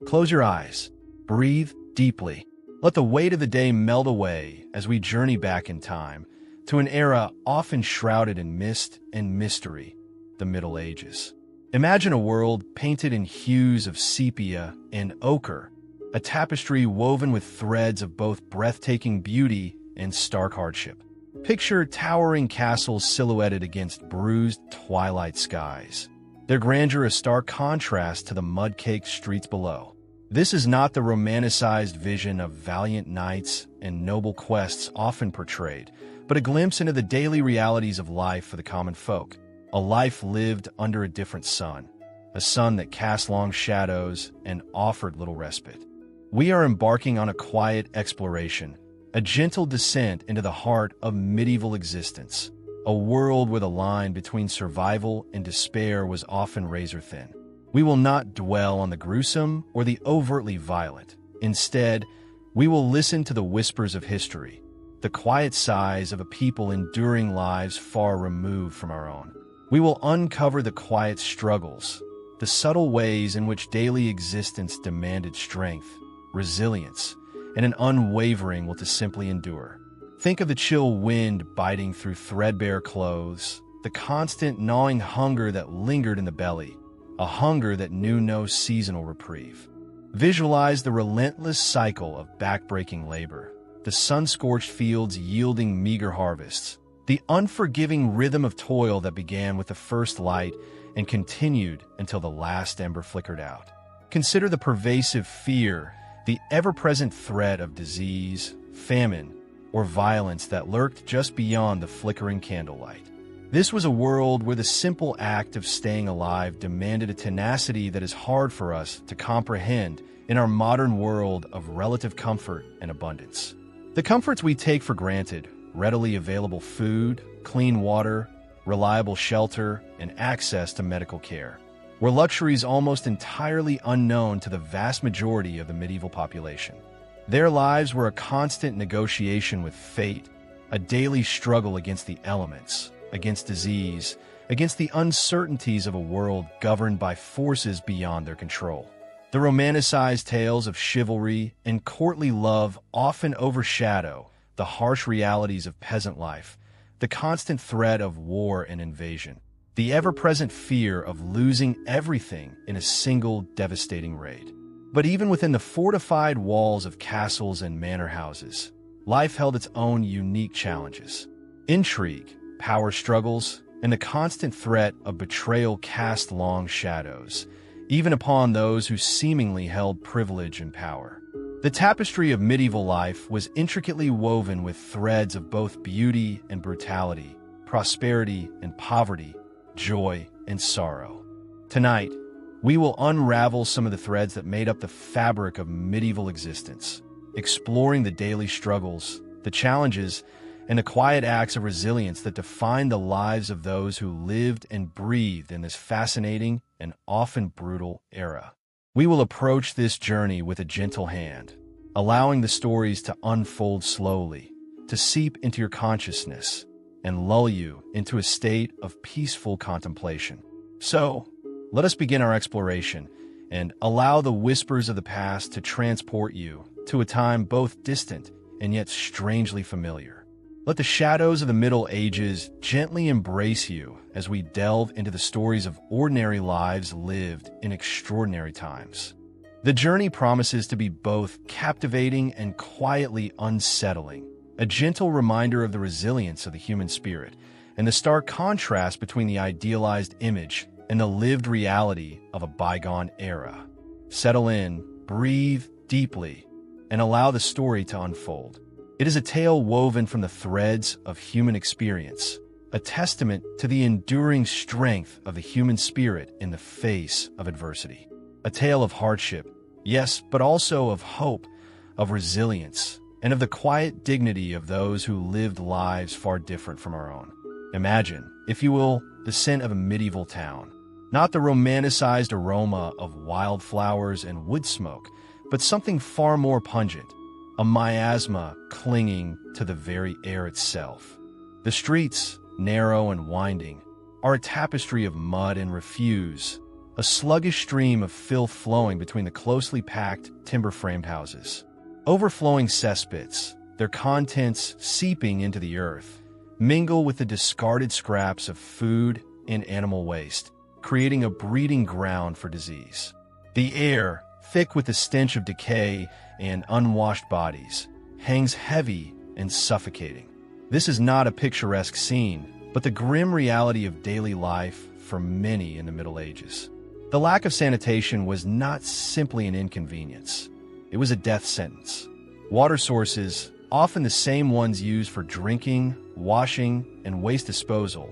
Close your eyes. Breathe deeply. Let the weight of the day melt away as we journey back in time to an era often shrouded in mist and mystery, the Middle Ages. Imagine a world painted in hues of sepia and ochre, a tapestry woven with threads of both breathtaking beauty and stark hardship. Picture towering castles silhouetted against bruised twilight skies, their grandeur a stark contrast to the mud-caked streets below. This is not the romanticized vision of valiant knights and noble quests often portrayed, but a glimpse into the daily realities of life for the common folk. A life lived under a different sun, a sun that cast long shadows and offered little respite. We are embarking on a quiet exploration, a gentle descent into the heart of medieval existence, a world where the line between survival and despair was often razor-thin. We will not dwell on the gruesome or the overtly violent. Instead, we will listen to the whispers of history, the quiet sighs of a people enduring lives far removed from our own. We will uncover the quiet struggles, the subtle ways in which daily existence demanded strength, resilience, and an unwavering will to simply endure. Think of the chill wind biting through threadbare clothes, the constant gnawing hunger that lingered in the belly, a hunger that knew no seasonal reprieve. Visualize the relentless cycle of backbreaking labor, the sun-scorched fields yielding meager harvests, the unforgiving rhythm of toil that began with the first light and continued until the last ember flickered out. Consider the pervasive fear, the ever-present threat of disease, famine, or violence that lurked just beyond the flickering candlelight. This was a world where the simple act of staying alive demanded a tenacity that is hard for us to comprehend in our modern world of relative comfort and abundance. The comforts we take for granted, readily available food, clean water, reliable shelter, and access to medical care, were luxuries almost entirely unknown to the vast majority of the medieval population. Their lives were a constant negotiation with fate, a daily struggle against the elements, against disease, against the uncertainties of a world governed by forces beyond their control. The romanticized tales of chivalry and courtly love often overshadow the harsh realities of peasant life, the constant threat of war and invasion, the ever-present fear of losing everything in a single devastating raid. But even within the fortified walls of castles and manor houses, life held its own unique challenges. Intrigue, power struggles, and the constant threat of betrayal cast long shadows, even upon those who seemingly held privilege and power. The tapestry of medieval life was intricately woven with threads of both beauty and brutality, prosperity and poverty, joy and sorrow. Tonight, we will unravel some of the threads that made up the fabric of medieval existence, exploring the daily struggles, the challenges, and the quiet acts of resilience that define the lives of those who lived and breathed in this fascinating and often brutal era. We will approach this journey with a gentle hand, allowing the stories to unfold slowly, to seep into your consciousness, and lull you into a state of peaceful contemplation. So, let us begin our exploration and allow the whispers of the past to transport you to a time both distant and yet strangely familiar. Let the shadows of the Middle Ages gently embrace you as we delve into the stories of ordinary lives lived in extraordinary times. The journey promises to be both captivating and quietly unsettling, a gentle reminder of the resilience of the human spirit and the stark contrast between the idealized image and the lived reality of a bygone era. Settle in, breathe deeply, and allow the story to unfold. It is a tale woven from the threads of human experience, a testament to the enduring strength of the human spirit in the face of adversity. A tale of hardship, yes, but also of hope, of resilience, and of the quiet dignity of those who lived lives far different from our own. Imagine, if you will, the scent of a medieval town. Not the romanticized aroma of wildflowers and wood smoke, but something far more pungent, a miasma clinging to the very air itself. The streets, narrow and winding, are a tapestry of mud and refuse, a a sluggish stream of filth flowing between the closely packed, timber-framed houses. Overflowing cesspits, their contents seeping into the earth, mingle with the discarded scraps of food and animal waste, creating a breeding ground for disease. The air, thick with the stench of decay and unwashed bodies, hangs heavy and suffocating. This is not a picturesque scene, but the grim reality of daily life for many in the Middle Ages. The lack of sanitation was not simply an inconvenience. It was a death sentence. Water sources, often the same ones used for drinking, washing, and waste disposal,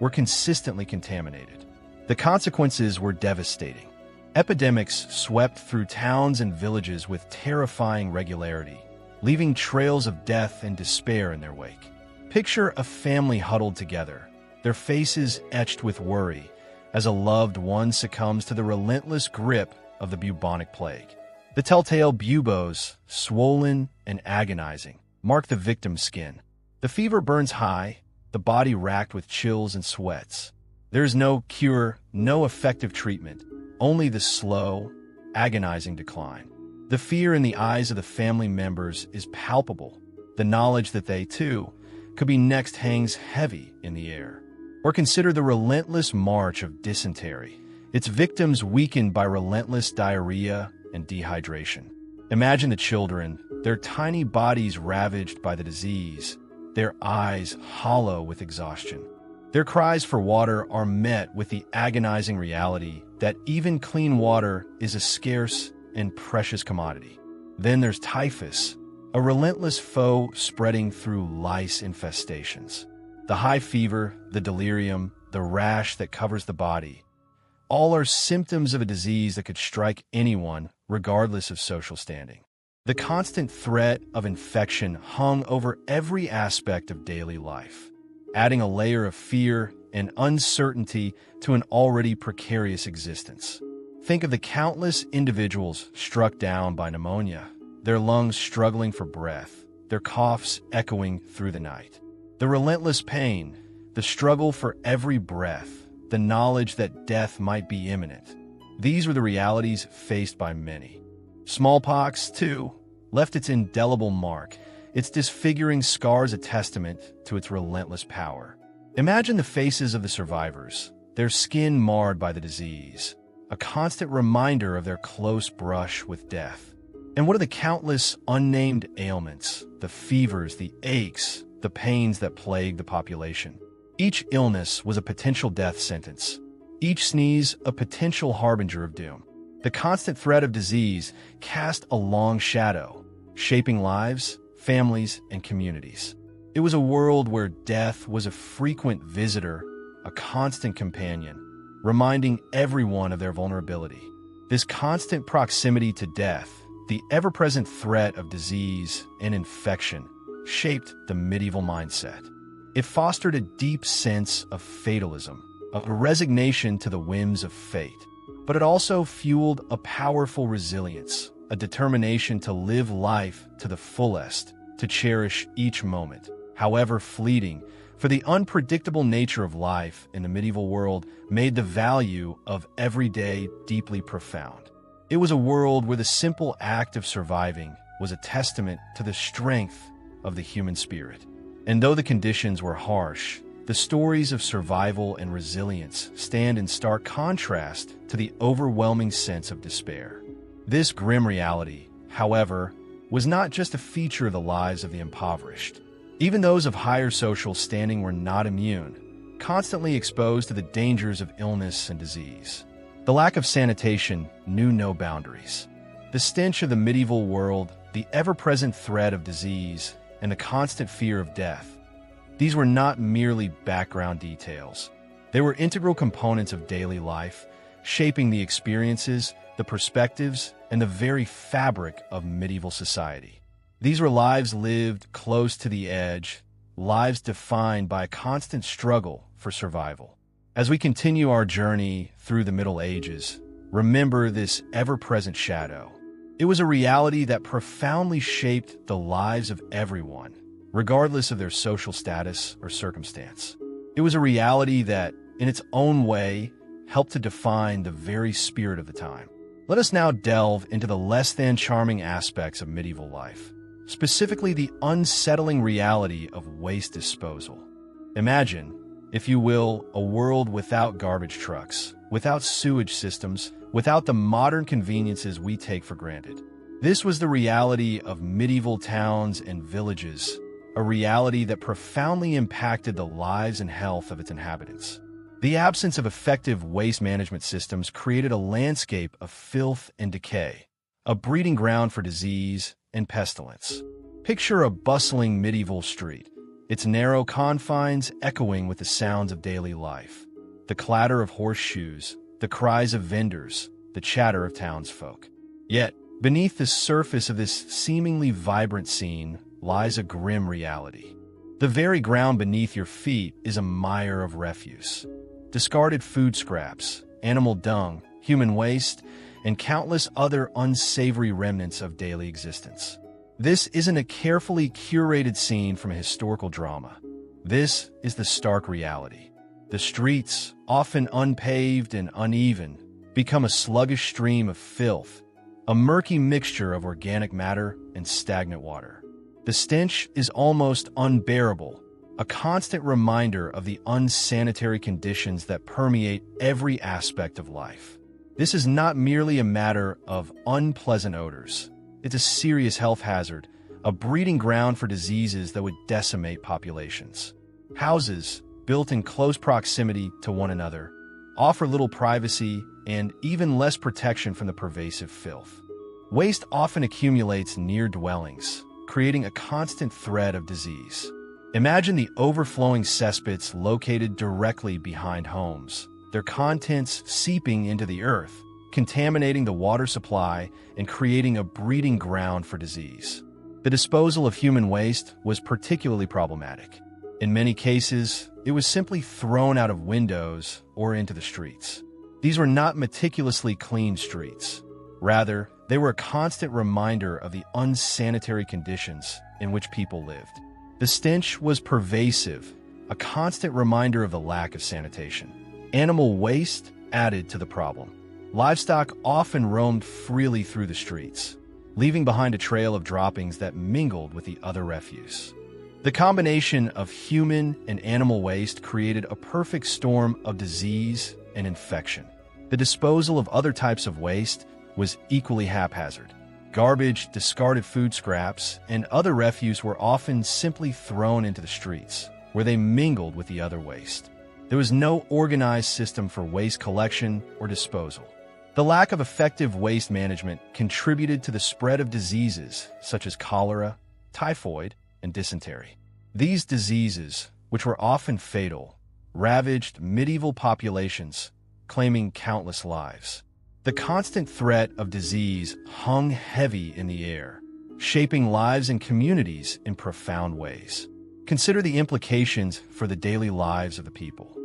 were consistently contaminated. The consequences were devastating. Epidemics swept through towns and villages with terrifying regularity, leaving trails of death and despair in their wake. Picture a family huddled together, their faces etched with worry, as a loved one succumbs to the relentless grip of the bubonic plague. The telltale buboes, swollen and agonizing, mark the victim's skin. The fever burns high, the body racked with chills and sweats. There is no cure, no effective treatment, only the slow, agonizing decline. The fear in the eyes of the family members is palpable. The knowledge that they, too, could be next hangs heavy in the air. Or consider the relentless march of dysentery, its victims weakened by relentless diarrhea and dehydration. Imagine the children, their tiny bodies ravaged by the disease, their eyes hollow with exhaustion. Their cries for water are met with the agonizing reality that even clean water is a scarce and precious commodity. Then there's typhus, a relentless foe spreading through lice infestations. The high fever, the delirium, the rash that covers the body, all are symptoms of a disease that could strike anyone, regardless of social standing. The constant threat of infection hung over every aspect of daily life, adding a layer of fear and uncertainty to an already precarious existence. Think of the countless individuals struck down by pneumonia, their lungs struggling for breath, their coughs echoing through the night. The relentless pain, the struggle for every breath, the knowledge that death might be imminent. These were the realities faced by many. Smallpox, too, left its indelible mark, its disfiguring scars a testament to its relentless power. Imagine the faces of the survivors, their skin marred by the disease, a constant reminder of their close brush with death. And what of the countless unnamed ailments, the fevers, the aches, the pains that plagued the population? Each illness was a potential death sentence, each sneeze a potential harbinger of doom. The constant threat of disease cast a long shadow, shaping lives, families, and communities. It was a world where death was a frequent visitor, a constant companion, reminding everyone of their vulnerability. This constant proximity to death, the ever-present threat of disease and infection, shaped the medieval mindset. It fostered a deep sense of fatalism, a resignation to the whims of fate. But it also fueled a powerful resilience, a determination to live life to the fullest, to cherish each moment, however fleeting, for the unpredictable nature of life in the medieval world made the value of every day deeply profound. It was a world where the simple act of surviving was a testament to the strength of the human spirit. And though the conditions were harsh, the stories of survival and resilience stand in stark contrast to the overwhelming sense of despair. This grim reality, however, was not just a feature of the lives of the impoverished. Even those of higher social standing were not immune, constantly exposed to the dangers of illness and disease. The lack of sanitation knew no boundaries. The stench of the medieval world, the ever-present threat of disease, and the constant fear of death, these were not merely background details. They were integral components of daily life, shaping the experiences, the perspectives, and the very fabric of medieval society. These were lives lived close to the edge, lives defined by a constant struggle for survival. As we continue our journey through the Middle Ages, remember this ever-present shadow. It was a reality that profoundly shaped the lives of everyone, regardless of their social status or circumstance. It was a reality that, in its own way, helped to define the very spirit of the time. Let us now delve into the less-than-charming aspects of medieval life, specifically the unsettling reality of waste disposal. Imagine, if you will, a world without garbage trucks, without sewage systems, without the modern conveniences we take for granted. This was the reality of medieval towns and villages, a reality that profoundly impacted the lives and health of its inhabitants. The absence of effective waste management systems created a landscape of filth and decay, a breeding ground for disease and pestilence. Picture a bustling medieval street, its narrow confines echoing with the sounds of daily life, the clatter of horseshoes, the cries of vendors, the chatter of townsfolk. Yet, beneath the surface of this seemingly vibrant scene lies a grim reality. The very ground beneath your feet is a mire of refuse. Discarded food scraps, animal dung, human waste, and countless other unsavory remnants of daily existence. This isn't a carefully curated scene from a historical drama. This is the stark reality. The streets, often unpaved and uneven, become a sluggish stream of filth, a murky mixture of organic matter and stagnant water. The stench is almost unbearable, a constant reminder of the unsanitary conditions that permeate every aspect of life. This is not merely a matter of unpleasant odors. It's a serious health hazard, a breeding ground for diseases that would decimate populations. Houses, built in close proximity to one another, offer little privacy and even less protection from the pervasive filth. Waste often accumulates near dwellings, creating a constant threat of disease. Imagine the overflowing cesspits located directly behind homes, their contents seeping into the earth, contaminating the water supply and creating a breeding ground for disease. The disposal of human waste was particularly problematic. In many cases, it was simply thrown out of windows or into the streets. These were not meticulously cleaned streets. Rather, they were a constant reminder of the unsanitary conditions in which people lived. The stench was pervasive, a constant reminder of the lack of sanitation. Animal waste added to the problem. Livestock often roamed freely through the streets, leaving behind a trail of droppings that mingled with the other refuse. The combination of human and animal waste created a perfect storm of disease and infection. The disposal of other types of waste was equally haphazard. Garbage, discarded food scraps, and other refuse were often simply thrown into the streets, where they mingled with the other waste. There was no organized system for waste collection or disposal. The lack of effective waste management contributed to the spread of diseases such as cholera, typhoid, and dysentery. These diseases, which were often fatal, ravaged medieval populations, claiming countless lives. The constant threat of disease hung heavy in the air, shaping lives and communities in profound ways. Consider the implications for the daily lives of the people.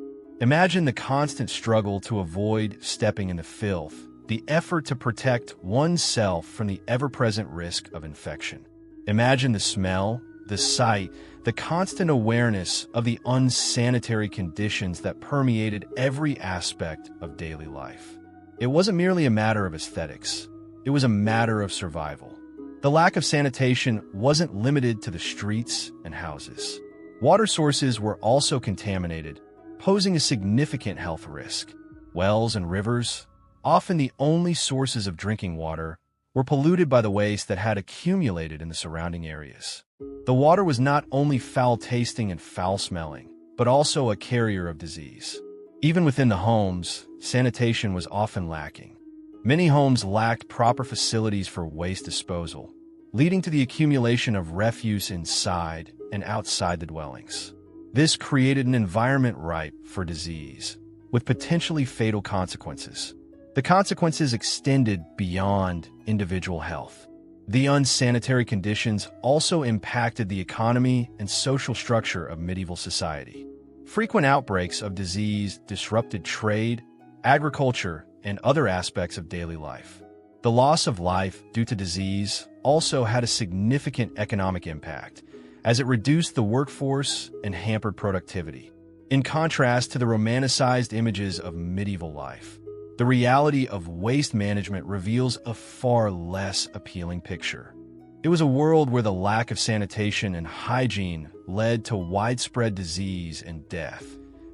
Imagine the constant struggle to avoid stepping in the filth, the effort to protect oneself from the ever-present risk of infection. Imagine the smell, the sight, the constant awareness of the unsanitary conditions that permeated every aspect of daily life. It wasn't merely a matter of aesthetics. It was a matter of survival. The lack of sanitation wasn't limited to the streets and houses. Water sources were also contaminated, posing a significant health risk. Wells and rivers, often the only sources of drinking water, were polluted by the waste that had accumulated in the surrounding areas. The water was not only foul-tasting and foul-smelling, but also a carrier of disease. Even within the homes, sanitation was often lacking. Many homes lacked proper facilities for waste disposal, leading to the accumulation of refuse inside and outside the dwellings. This created an environment ripe for disease, with potentially fatal consequences. The consequences extended beyond individual health. The unsanitary conditions also impacted the economy and social structure of medieval society. Frequent outbreaks of disease disrupted trade, agriculture, and other aspects of daily life. The loss of life due to disease also had a significant economic impact, as it reduced the workforce and hampered productivity. In contrast to the romanticized images of medieval life, the reality of waste management reveals a far less appealing picture. It was a world where the lack of sanitation and hygiene led to widespread disease and death,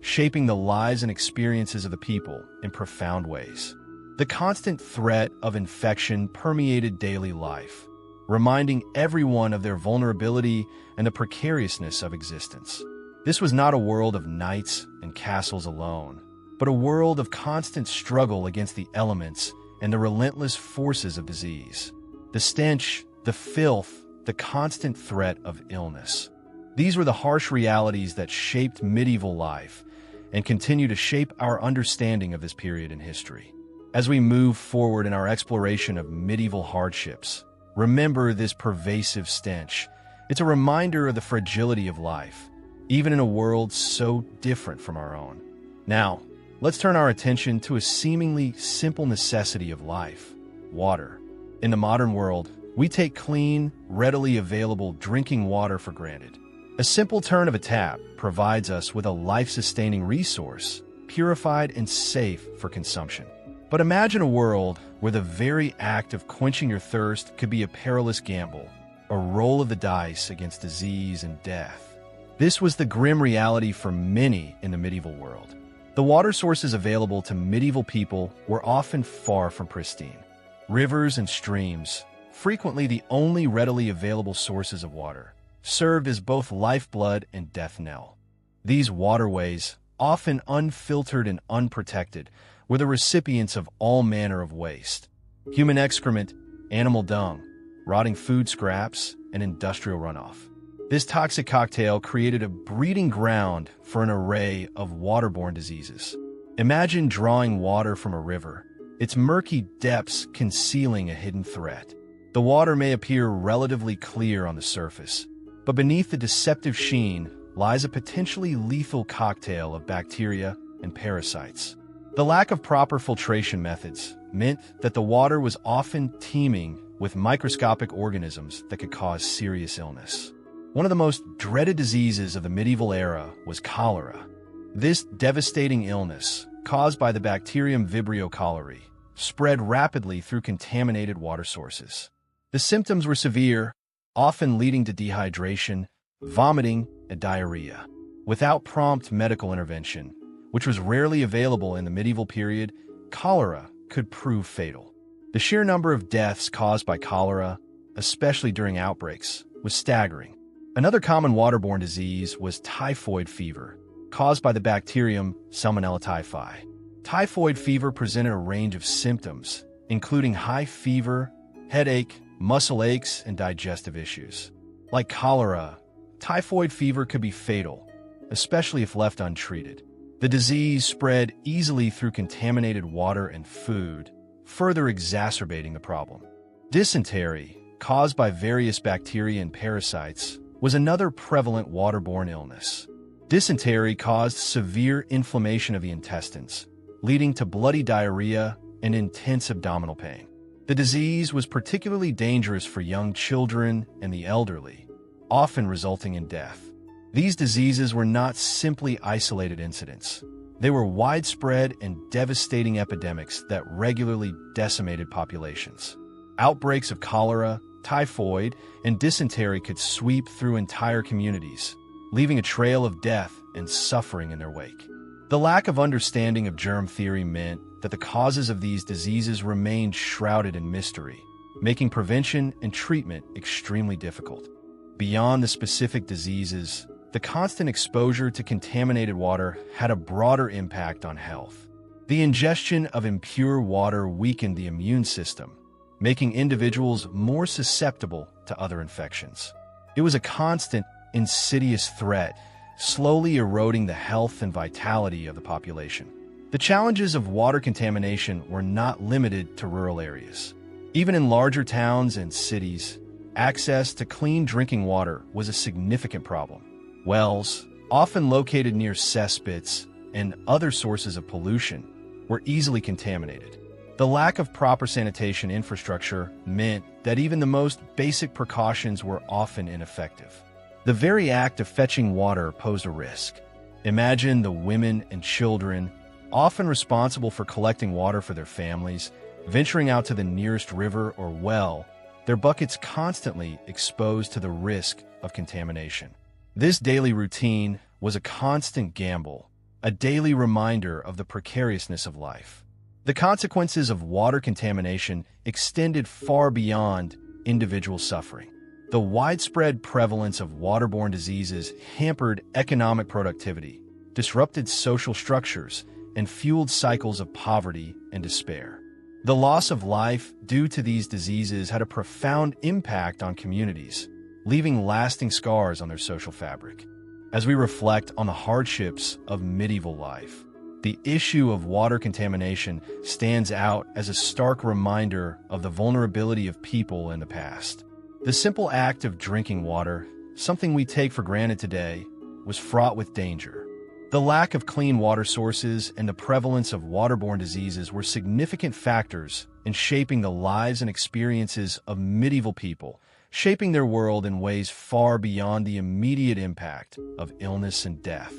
shaping the lives and experiences of the people in profound ways. The constant threat of infection permeated daily life, reminding everyone of their vulnerability and the precariousness of existence. This was not a world of knights and castles alone, but a world of constant struggle against the elements and the relentless forces of disease. The stench, the filth, the constant threat of illness. These were the harsh realities that shaped medieval life and continue to shape our understanding of this period in history. As we move forward in our exploration of medieval hardships, remember this pervasive stench. It's a reminder of the fragility of life, even in a world so different from our own. Now, let's turn our attention to a seemingly simple necessity of life: water. In the modern world, we take clean, readily available drinking water for granted. A simple turn of a tap provides us with a life-sustaining resource, purified and safe for consumption. But imagine a world where the very act of quenching your thirst could be a perilous gamble, a roll of the dice against disease and death. This was the grim reality for many in the medieval world. The water sources available to medieval people were often far from pristine. Rivers and streams, frequently the only readily available sources of water, served as both lifeblood and death knell. These waterways, often unfiltered and unprotected, were the recipients of all manner of waste: human excrement, animal dung, rotting food scraps, and industrial runoff. This toxic cocktail created a breeding ground for an array of waterborne diseases. Imagine drawing water from a river, its murky depths concealing a hidden threat. The water may appear relatively clear on the surface, but beneath the deceptive sheen lies a potentially lethal cocktail of bacteria and parasites. The lack of proper filtration methods meant that the water was often teeming with microscopic organisms that could cause serious illness. One of the most dreaded diseases of the medieval era was cholera. This devastating illness, caused by the bacterium Vibrio cholerae, spread rapidly through contaminated water sources. The symptoms were severe, often leading to dehydration, vomiting, and diarrhea. Without prompt medical intervention, which was rarely available in the medieval period, cholera could prove fatal. The sheer number of deaths caused by cholera, especially during outbreaks, was staggering. Another common waterborne disease was typhoid fever, caused by the bacterium Salmonella typhi. Typhoid fever presented a range of symptoms, including high fever, headache, muscle aches, and digestive issues. Like cholera, typhoid fever could be fatal, especially if left untreated. The disease spread easily through contaminated water and food, further exacerbating the problem. Dysentery, caused by various bacteria and parasites, was another prevalent waterborne illness. Dysentery caused severe inflammation of the intestines, leading to bloody diarrhea and intense abdominal pain. The disease was particularly dangerous for young children and the elderly, often resulting in death. These diseases were not simply isolated incidents. They were widespread and devastating epidemics that regularly decimated populations. Outbreaks of cholera, typhoid, and dysentery could sweep through entire communities, leaving a trail of death and suffering in their wake. The lack of understanding of germ theory meant that the causes of these diseases remained shrouded in mystery, making prevention and treatment extremely difficult. Beyond the specific diseases, the constant exposure to contaminated water had a broader impact on health. The ingestion of impure water weakened the immune system, making individuals more susceptible to other infections. It was a constant, insidious threat, slowly eroding the health and vitality of the population. The challenges of water contamination were not limited to rural areas. Even in larger towns and cities, access to clean drinking water was a significant problem. Wells, often located near cesspits and other sources of pollution, were easily contaminated. The lack of proper sanitation infrastructure meant that even the most basic precautions were often ineffective. The very act of fetching water posed a risk. Imagine the women and children, often responsible for collecting water for their families, venturing out to the nearest river or well, their buckets constantly exposed to the risk of contamination. This daily routine was a constant gamble, a daily reminder of the precariousness of life. The consequences of water contamination extended far beyond individual suffering. The widespread prevalence of waterborne diseases hampered economic productivity, disrupted social structures, and fueled cycles of poverty and despair. The loss of life due to these diseases had a profound impact on communities, leaving lasting scars on their social fabric. As we reflect on the hardships of medieval life, the issue of water contamination stands out as a stark reminder of the vulnerability of people in the past. The simple act of drinking water, something we take for granted today, was fraught with danger. The lack of clean water sources and the prevalence of waterborne diseases were significant factors in shaping the lives and experiences of medieval people, shaping their world in ways far beyond the immediate impact of illness and death.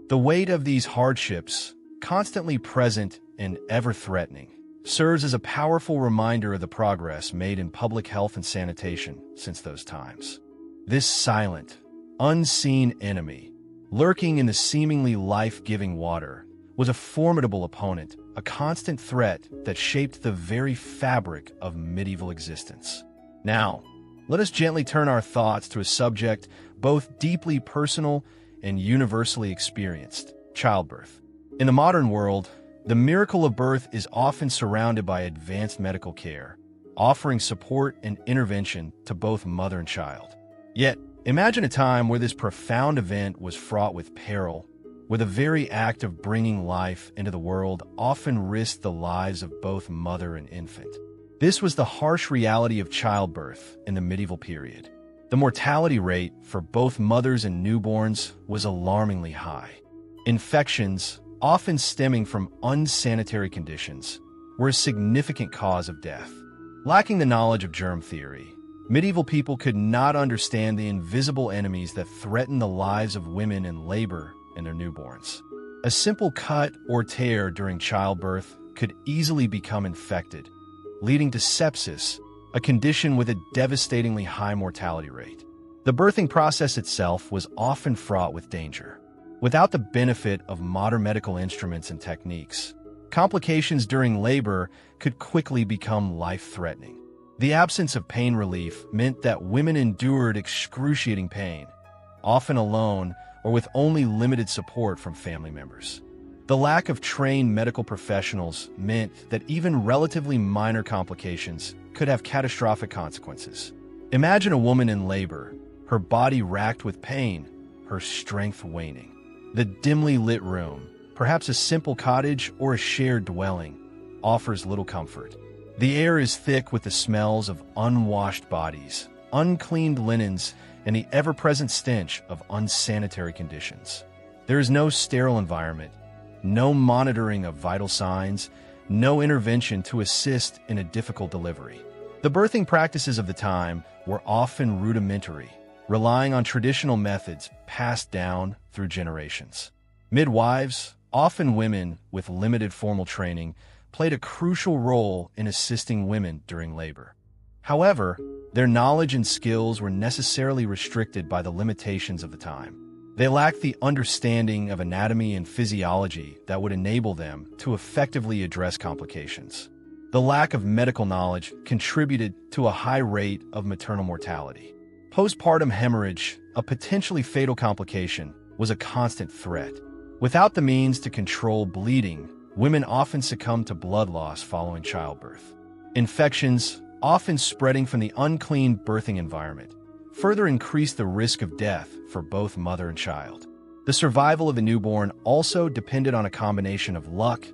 The weight of these hardships, constantly present and ever-threatening, serves as a powerful reminder of the progress made in public health and sanitation since those times. This silent, unseen enemy, lurking in the seemingly life-giving water, was a formidable opponent, a constant threat that shaped the very fabric of medieval existence. Now, let us gently turn our thoughts to a subject both deeply personal and universally experienced: childbirth. In the modern world, the miracle of birth is often surrounded by advanced medical care, offering support and intervention to both mother and child. Yet, imagine a time where this profound event was fraught with peril, where the very act of bringing life into the world often risked the lives of both mother and infant. This was the harsh reality of childbirth in the medieval period. The mortality rate for both mothers and newborns was alarmingly high. Infections, often stemming from unsanitary conditions, were a significant cause of death. Lacking the knowledge of germ theory, medieval people could not understand the invisible enemies that threatened the lives of women in labor and their newborns. A simple cut or tear during childbirth could easily become infected, leading to sepsis, a condition with a devastatingly high mortality rate. The birthing process itself was often fraught with danger. Without the benefit of modern medical instruments and techniques, complications during labor could quickly become life-threatening. The absence of pain relief meant that women endured excruciating pain, often alone or with only limited support from family members. The lack of trained medical professionals meant that even relatively minor complications could have catastrophic consequences. Imagine a woman in labor, her body racked with pain, her strength waning. The dimly lit room, perhaps a simple cottage or a shared dwelling, offers little comfort. The air is thick with the smells of unwashed bodies, uncleaned linens, and the ever-present stench of unsanitary conditions. There is no sterile environment, no monitoring of vital signs, no intervention to assist in a difficult delivery. The birthing practices of the time were often rudimentary, relying on traditional methods passed down through generations. Midwives, often women with limited formal training, played a crucial role in assisting women during labor. However, their knowledge and skills were necessarily restricted by the limitations of the time. They lacked the understanding of anatomy and physiology that would enable them to effectively address complications. The lack of medical knowledge contributed to a high rate of maternal mortality. Postpartum hemorrhage, a potentially fatal complication, was a constant threat. Without the means to control bleeding, women often succumbed to blood loss following childbirth. Infections, often spreading from the unclean birthing environment, further increased the risk of death for both mother and child. The survival of the newborn also depended on a combination of luck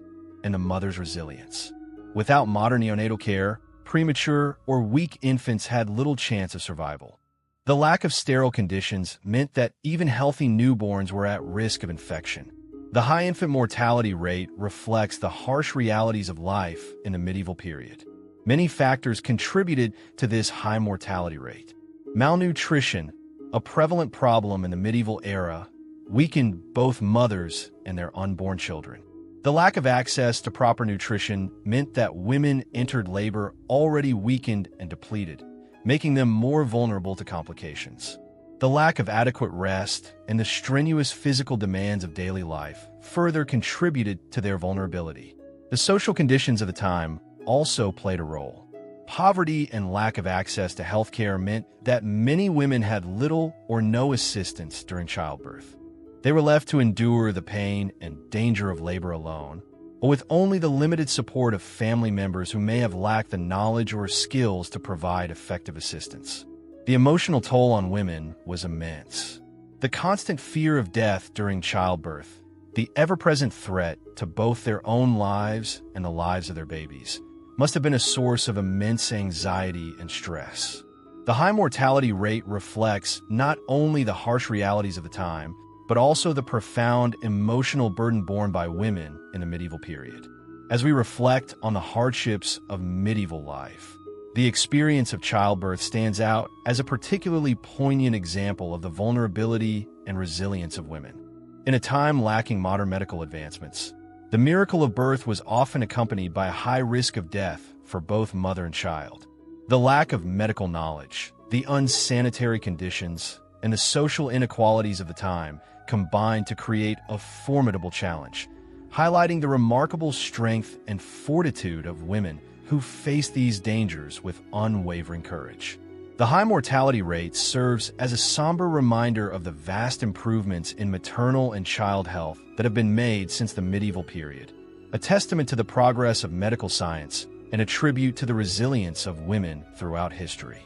and the mother's resilience. Without modern neonatal care, premature or weak infants had little chance of survival. The lack of sterile conditions meant that even healthy newborns were at risk of infection. The high infant mortality rate reflects the harsh realities of life in the medieval period. Many factors contributed to this high mortality rate. Malnutrition, a prevalent problem in the medieval era, weakened both mothers and their unborn children. The lack of access to proper nutrition meant that women entered labor already weakened and depleted, making them more vulnerable to complications. The lack of adequate rest and the strenuous physical demands of daily life further contributed to their vulnerability. The social conditions of the time also played a role. Poverty and lack of access to healthcare meant that many women had little or no assistance during childbirth. They were left to endure the pain and danger of labor alone, or with only the limited support of family members who may have lacked the knowledge or skills to provide effective assistance. The emotional toll on women was immense. The constant fear of death during childbirth, the ever-present threat to both their own lives and the lives of their babies, must have been a source of immense anxiety and stress. The high mortality rate reflects not only the harsh realities of the time, but also the profound emotional burden borne by women in the medieval period. As we reflect on the hardships of medieval life, the experience of childbirth stands out as a particularly poignant example of the vulnerability and resilience of women. In a time lacking modern medical advancements, the miracle of birth was often accompanied by a high risk of death for both mother and child. The lack of medical knowledge, the unsanitary conditions, and the social inequalities of the time combined to create a formidable challenge, highlighting the remarkable strength and fortitude of women who face these dangers with unwavering courage. The high mortality rate serves as a somber reminder of the vast improvements in maternal and child health that have been made since the medieval period, a testament to the progress of medical science and a tribute to the resilience of women throughout history.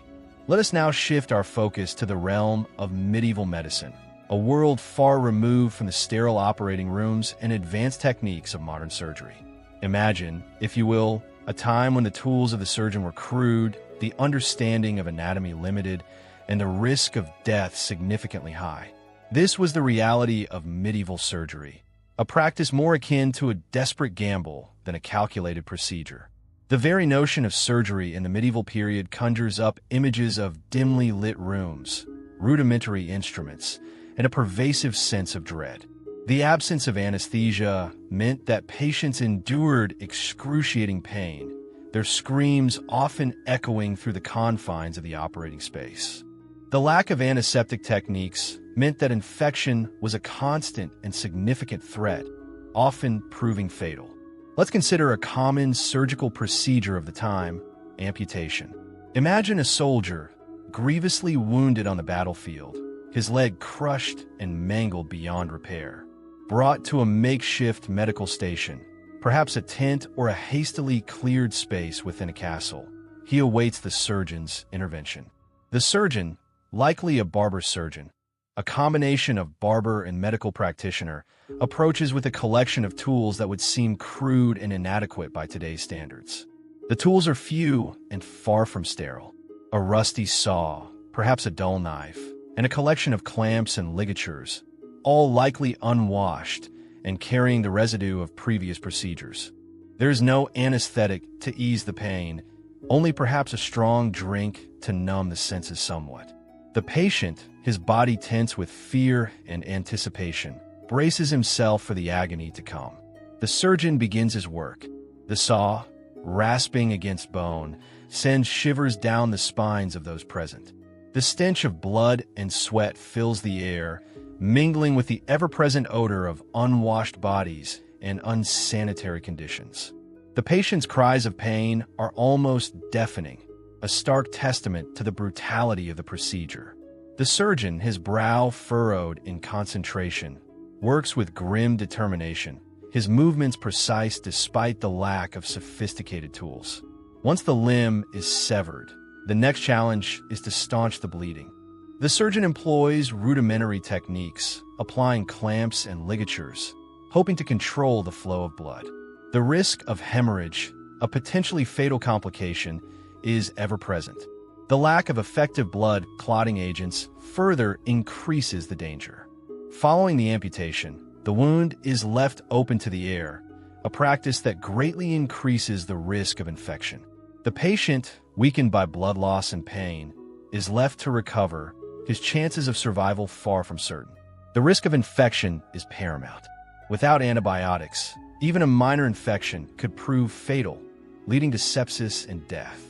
Let us now shift our focus to the realm of medieval medicine, a world far removed from the sterile operating rooms and advanced techniques of modern surgery. Imagine, if you will, a time when the tools of the surgeon were crude, the understanding of anatomy limited, and the risk of death significantly high. This was the reality of medieval surgery, a practice more akin to a desperate gamble than a calculated procedure. The very notion of surgery in the medieval period conjures up images of dimly lit rooms, rudimentary instruments, and a pervasive sense of dread. The absence of anesthesia meant that patients endured excruciating pain, their screams often echoing through the confines of the operating space. The lack of antiseptic techniques meant that infection was a constant and significant threat, often proving fatal. Let's consider a common surgical procedure of the time: amputation. Imagine a soldier grievously wounded on the battlefield, his leg crushed and mangled beyond repair, brought to a makeshift medical station, perhaps a tent or a hastily cleared space within a castle. He awaits the surgeon's intervention. The surgeon, likely a barber surgeon, a combination of barber and medical practitioner, approaches with a collection of tools that would seem crude and inadequate by today's standards. The tools are few and far from sterile. A rusty saw, perhaps a dull knife, and a collection of clamps and ligatures, all likely unwashed and carrying the residue of previous procedures. There is no anesthetic to ease the pain, only perhaps a strong drink to numb the senses somewhat. The patient, his body tense with fear and anticipation, braces himself for the agony to come. The surgeon begins his work. The saw, rasping against bone, sends shivers down the spines of those present. The stench of blood and sweat fills the air, mingling with the ever-present odor of unwashed bodies and unsanitary conditions. The patient's cries of pain are almost deafening, a stark testament to the brutality of the procedure. The surgeon, his brow furrowed in concentration, works with grim determination, his movements precise despite the lack of sophisticated tools. Once the limb is severed, the next challenge is to staunch the bleeding. The surgeon employs rudimentary techniques, applying clamps and ligatures, hoping to control the flow of blood. The risk of hemorrhage, a potentially fatal complication, is ever present. The lack of effective blood clotting agents further increases the danger. Following the amputation, the wound is left open to the air, a practice that greatly increases the risk of infection. The patient, weakened by blood loss and pain, is left to recover, his chances of survival far from certain. The risk of infection is paramount. Without antibiotics, even a minor infection could prove fatal, leading to sepsis and death.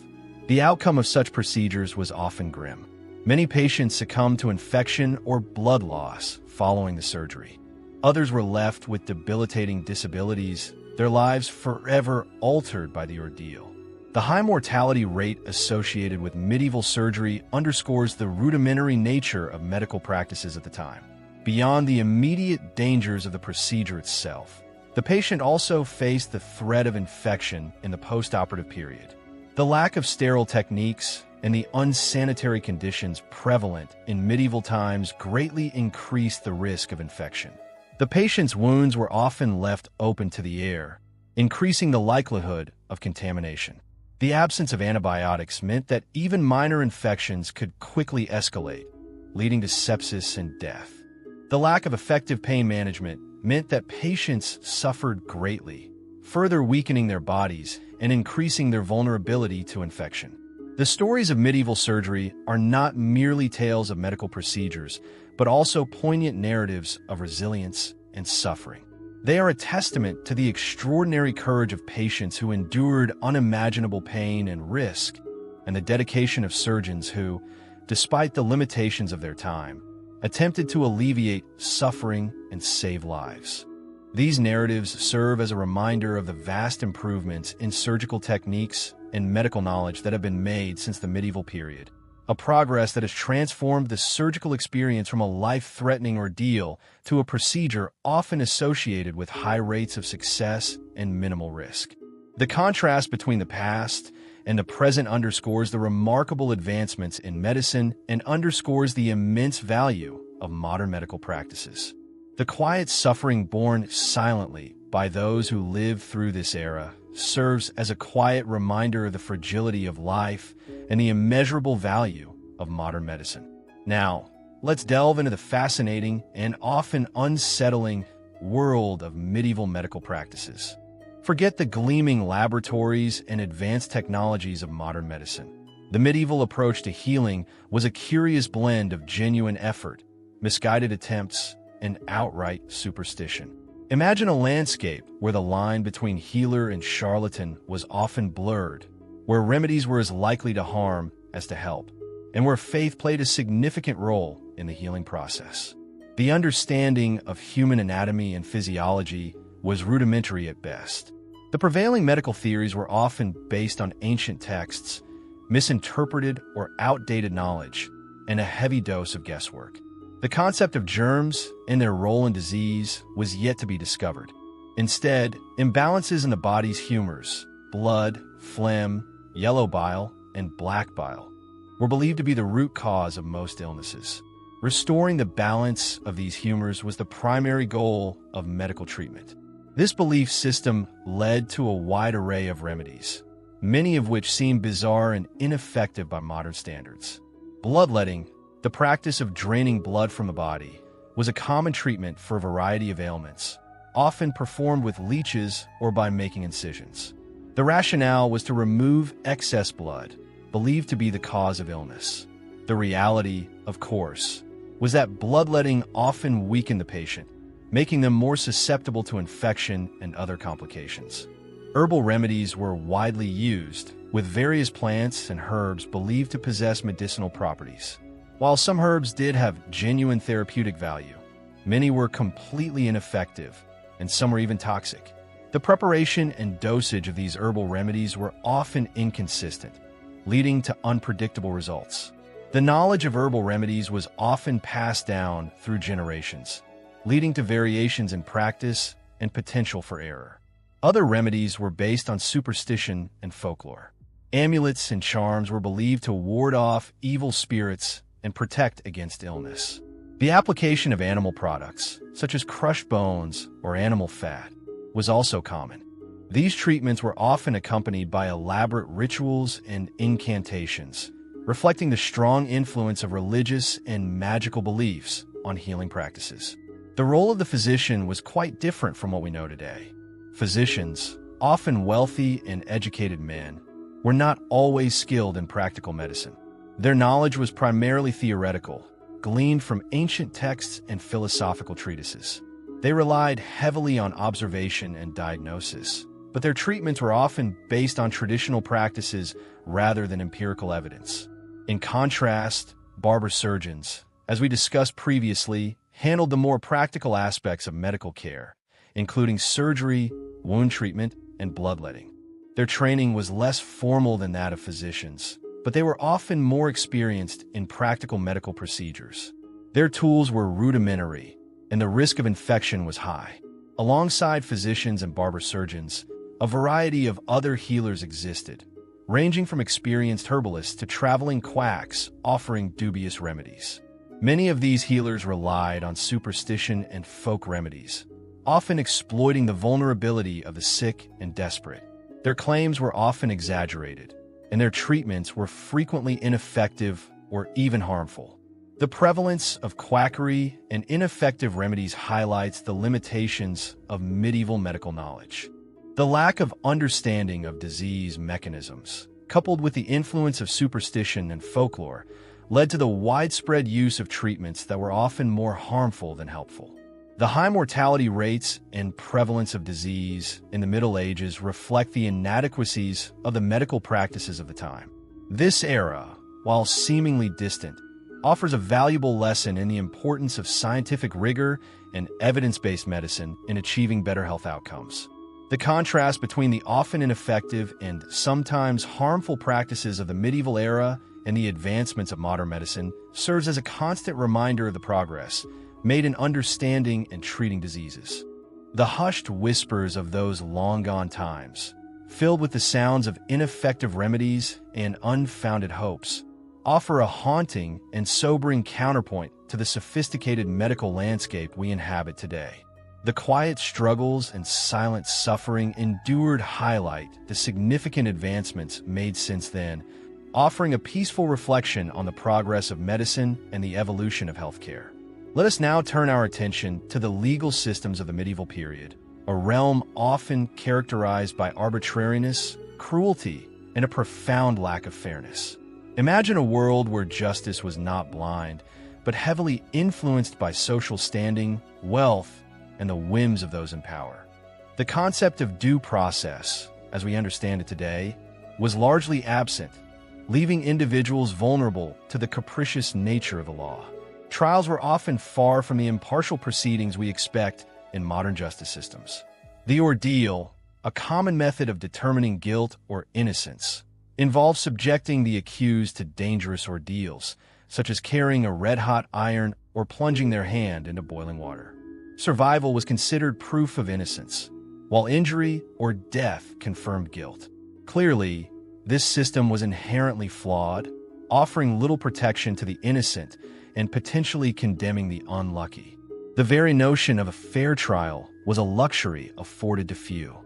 The outcome of such procedures was often grim. Many patients succumbed to infection or blood loss following the surgery. Others were left with debilitating disabilities, their lives forever altered by the ordeal. The high mortality rate associated with medieval surgery underscores the rudimentary nature of medical practices at the time. Beyond the immediate dangers of the procedure itself, the patient also faced the threat of infection in the post-operative period. The lack of sterile techniques and the unsanitary conditions prevalent in medieval times greatly increased the risk of infection. The patient's wounds were often left open to the air, increasing the likelihood of contamination. The absence of antibiotics meant that even minor infections could quickly escalate, leading to sepsis and death. The lack of effective pain management meant that patients suffered greatly, further weakening their bodies and increasing their vulnerability to infection. The stories of medieval surgery are not merely tales of medical procedures, but also poignant narratives of resilience and suffering. They are a testament to the extraordinary courage of patients who endured unimaginable pain and risk, and the dedication of surgeons who, despite the limitations of their time, attempted to alleviate suffering and save lives. These narratives serve as a reminder of the vast improvements in surgical techniques and medical knowledge that have been made since the medieval period, a progress that has transformed the surgical experience from a life-threatening ordeal to a procedure often associated with high rates of success and minimal risk. The contrast between the past and the present underscores the remarkable advancements in medicine and underscores the immense value of modern medical practices. The quiet suffering borne silently by those who lived through this era serves as a quiet reminder of the fragility of life and the immeasurable value of modern medicine. Now, let's delve into the fascinating and often unsettling world of medieval medical practices. Forget the gleaming laboratories and advanced technologies of modern medicine. The medieval approach to healing was a curious blend of genuine effort, misguided attempts, and outright superstition. Imagine a landscape where the line between healer and charlatan was often blurred, where remedies were as likely to harm as to help, and where faith played a significant role in the healing process. The understanding of human anatomy and physiology was rudimentary at best. The prevailing medical theories were often based on ancient texts, misinterpreted or outdated knowledge, and a heavy dose of guesswork. The concept of germs and their role in disease was yet to be discovered. Instead, imbalances in the body's humors, blood, phlegm, yellow bile, and black bile, were believed to be the root cause of most illnesses. Restoring the balance of these humors was the primary goal of medical treatment. This belief system led to a wide array of remedies, many of which seem bizarre and ineffective by modern standards. Bloodletting, the practice of draining blood from the body, was a common treatment for a variety of ailments, often performed with leeches or by making incisions. The rationale was to remove excess blood, believed to be the cause of illness. The reality, of course, was that bloodletting often weakened the patient, making them more susceptible to infection and other complications. Herbal remedies were widely used, with various plants and herbs believed to possess medicinal properties. While some herbs did have genuine therapeutic value, many were completely ineffective, and some were even toxic. The preparation and dosage of these herbal remedies were often inconsistent, leading to unpredictable results. The knowledge of herbal remedies was often passed down through generations, leading to variations in practice and potential for error. Other remedies were based on superstition and folklore. Amulets and charms were believed to ward off evil spirits and protect against illness. The application of animal products, such as crushed bones or animal fat, was also common. These treatments were often accompanied by elaborate rituals and incantations, reflecting the strong influence of religious and magical beliefs on healing practices. The role of the physician was quite different from what we know today. Physicians, often wealthy and educated men, were not always skilled in practical medicine. Their knowledge was primarily theoretical, gleaned from ancient texts and philosophical treatises. They relied heavily on observation and diagnosis, but their treatments were often based on traditional practices rather than empirical evidence. In contrast, barber surgeons, as we discussed previously, handled the more practical aspects of medical care, including surgery, wound treatment, and bloodletting. Their training was less formal than that of physicians, but they were often more experienced in practical medical procedures. Their tools were rudimentary, and the risk of infection was high. Alongside physicians and barber surgeons, a variety of other healers existed, ranging from experienced herbalists to traveling quacks offering dubious remedies. Many of these healers relied on superstition and folk remedies, often exploiting the vulnerability of the sick and desperate. Their claims were often exaggerated, and their treatments were frequently ineffective or even harmful. The prevalence of quackery and ineffective remedies highlights the limitations of medieval medical knowledge. The lack of understanding of disease mechanisms, coupled with the influence of superstition and folklore, led to the widespread use of treatments that were often more harmful than helpful. The high mortality rates and prevalence of disease in the Middle Ages reflect the inadequacies of the medical practices of the time. This era, while seemingly distant, offers a valuable lesson in the importance of scientific rigor and evidence-based medicine in achieving better health outcomes. The contrast between the often ineffective and sometimes harmful practices of the medieval era and the advancements of modern medicine serves as a constant reminder of the progress made in understanding and treating diseases. The hushed whispers of those long-gone times, filled with the sounds of ineffective remedies and unfounded hopes, offer a haunting and sobering counterpoint to the sophisticated medical landscape we inhabit today. The quiet struggles and silent suffering endured highlight the significant advancements made since then, offering a peaceful reflection on the progress of medicine and the evolution of healthcare. Let us now turn our attention to the legal systems of the medieval period, a realm often characterized by arbitrariness, cruelty, and a profound lack of fairness. Imagine a world where justice was not blind, but heavily influenced by social standing, wealth, and the whims of those in power. The concept of due process, as we understand it today, was largely absent, leaving individuals vulnerable to the capricious nature of the law. Trials were often far from the impartial proceedings we expect in modern justice systems. The ordeal, a common method of determining guilt or innocence, involved subjecting the accused to dangerous ordeals, such as carrying a red-hot iron or plunging their hand into boiling water. Survival was considered proof of innocence, while injury or death confirmed guilt. Clearly, this system was inherently flawed, offering little protection to the innocent and potentially condemning the unlucky. The very notion of a fair trial was a luxury afforded to few.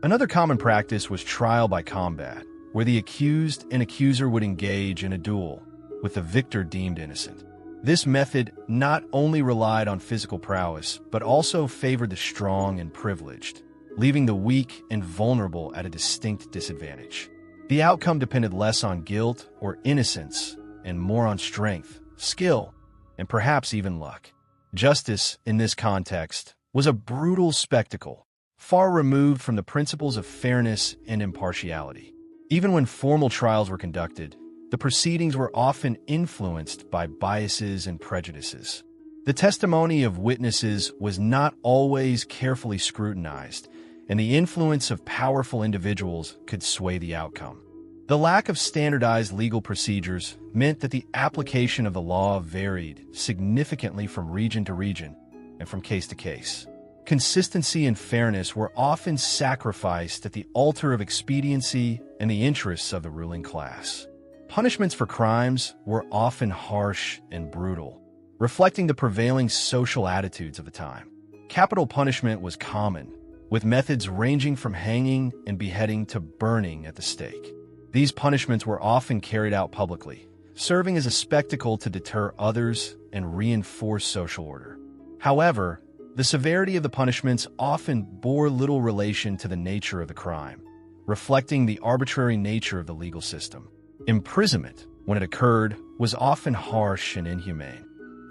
Another common practice was trial by combat, where the accused and accuser would engage in a duel, with the victor deemed innocent. This method not only relied on physical prowess, but also favored the strong and privileged, leaving the weak and vulnerable at a distinct disadvantage. The outcome depended less on guilt or innocence and more on strength, skill, and perhaps even luck. Justice, in this context, was a brutal spectacle, far removed from the principles of fairness and impartiality. Even when formal trials were conducted, the proceedings were often influenced by biases and prejudices. The testimony of witnesses was not always carefully scrutinized, and the influence of powerful individuals could sway the outcome. The lack of standardized legal procedures meant that the application of the law varied significantly from region to region and from case to case. Consistency and fairness were often sacrificed at the altar of expediency and the interests of the ruling class. Punishments for crimes were often harsh and brutal, reflecting the prevailing social attitudes of the time. Capital punishment was common, with methods ranging from hanging and beheading to burning at the stake. These punishments were often carried out publicly, serving as a spectacle to deter others and reinforce social order. However, the severity of the punishments often bore little relation to the nature of the crime, reflecting the arbitrary nature of the legal system. Imprisonment, when it occurred, was often harsh and inhumane.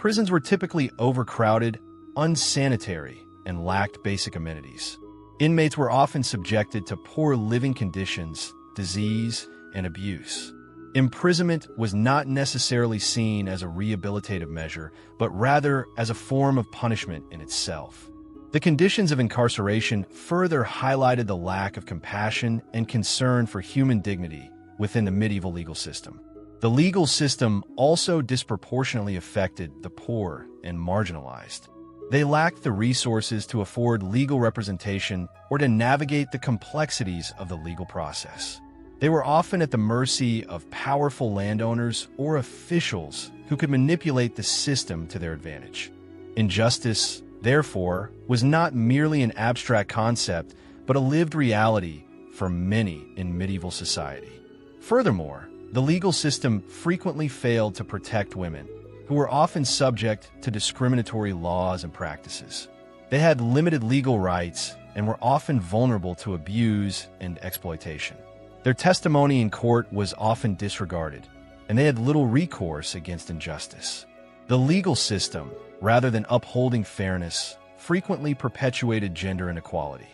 Prisons were typically overcrowded, unsanitary, and lacked basic amenities. Inmates were often subjected to poor living conditions, disease, and abuse. Imprisonment was not necessarily seen as a rehabilitative measure, but rather as a form of punishment in itself. The conditions of incarceration further highlighted the lack of compassion and concern for human dignity within the medieval legal system. The legal system also disproportionately affected the poor and marginalized. They lacked the resources to afford legal representation or to navigate the complexities of the legal process. They were often at the mercy of powerful landowners or officials who could manipulate the system to their advantage. Injustice, therefore, was not merely an abstract concept, but a lived reality for many in medieval society. Furthermore, the legal system frequently failed to protect women, who were often subject to discriminatory laws and practices. They had limited legal rights and were often vulnerable to abuse and exploitation. Their testimony in court was often disregarded, and they had little recourse against injustice. The legal system, rather than upholding fairness, frequently perpetuated gender inequality.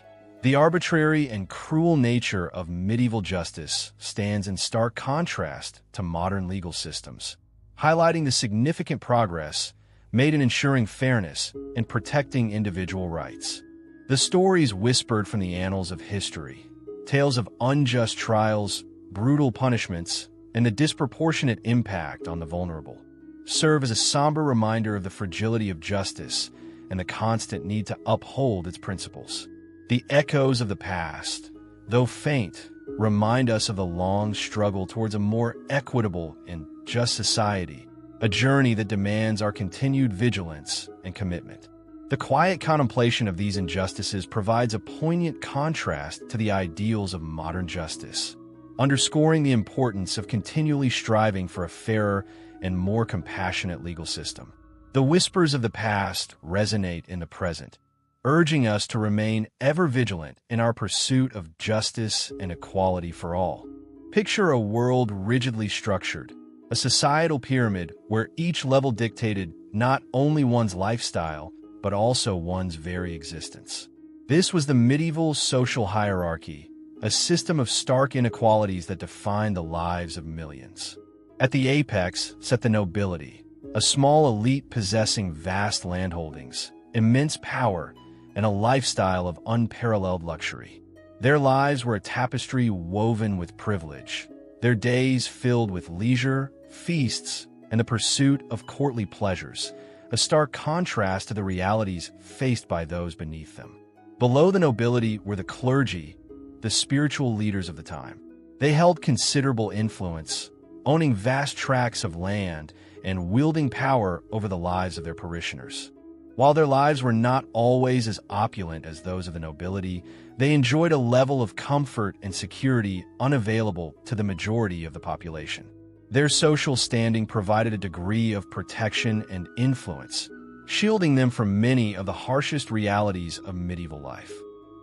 The arbitrary and cruel nature of medieval justice stands in stark contrast to modern legal systems, highlighting the significant progress made in ensuring fairness and protecting individual rights. The stories whispered from the annals of history, tales of unjust trials, brutal punishments, and the disproportionate impact on the vulnerable, serve as a somber reminder of the fragility of justice and the constant need to uphold its principles. The echoes of the past, though faint, remind us of the long struggle towards a more equitable and just society, a journey that demands our continued vigilance and commitment. The quiet contemplation of these injustices provides a poignant contrast to the ideals of modern justice, underscoring the importance of continually striving for a fairer and more compassionate legal system. The whispers of the past resonate in the present, urging us to remain ever vigilant in our pursuit of justice and equality for all. Picture a world rigidly structured, a societal pyramid where each level dictated not only one's lifestyle, but also one's very existence. This was the medieval social hierarchy, a system of stark inequalities that defined the lives of millions. At the apex sat the nobility, a small elite possessing vast landholdings, immense power, and a lifestyle of unparalleled luxury. Their lives were a tapestry woven with privilege, their days filled with leisure, feasts, and the pursuit of courtly pleasures, a stark contrast to the realities faced by those beneath them. Below the nobility were the clergy, the spiritual leaders of the time. They held considerable influence, owning vast tracts of land and wielding power over the lives of their parishioners. While their lives were not always as opulent as those of the nobility, they enjoyed a level of comfort and security unavailable to the majority of the population. Their social standing provided a degree of protection and influence, shielding them from many of the harshest realities of medieval life.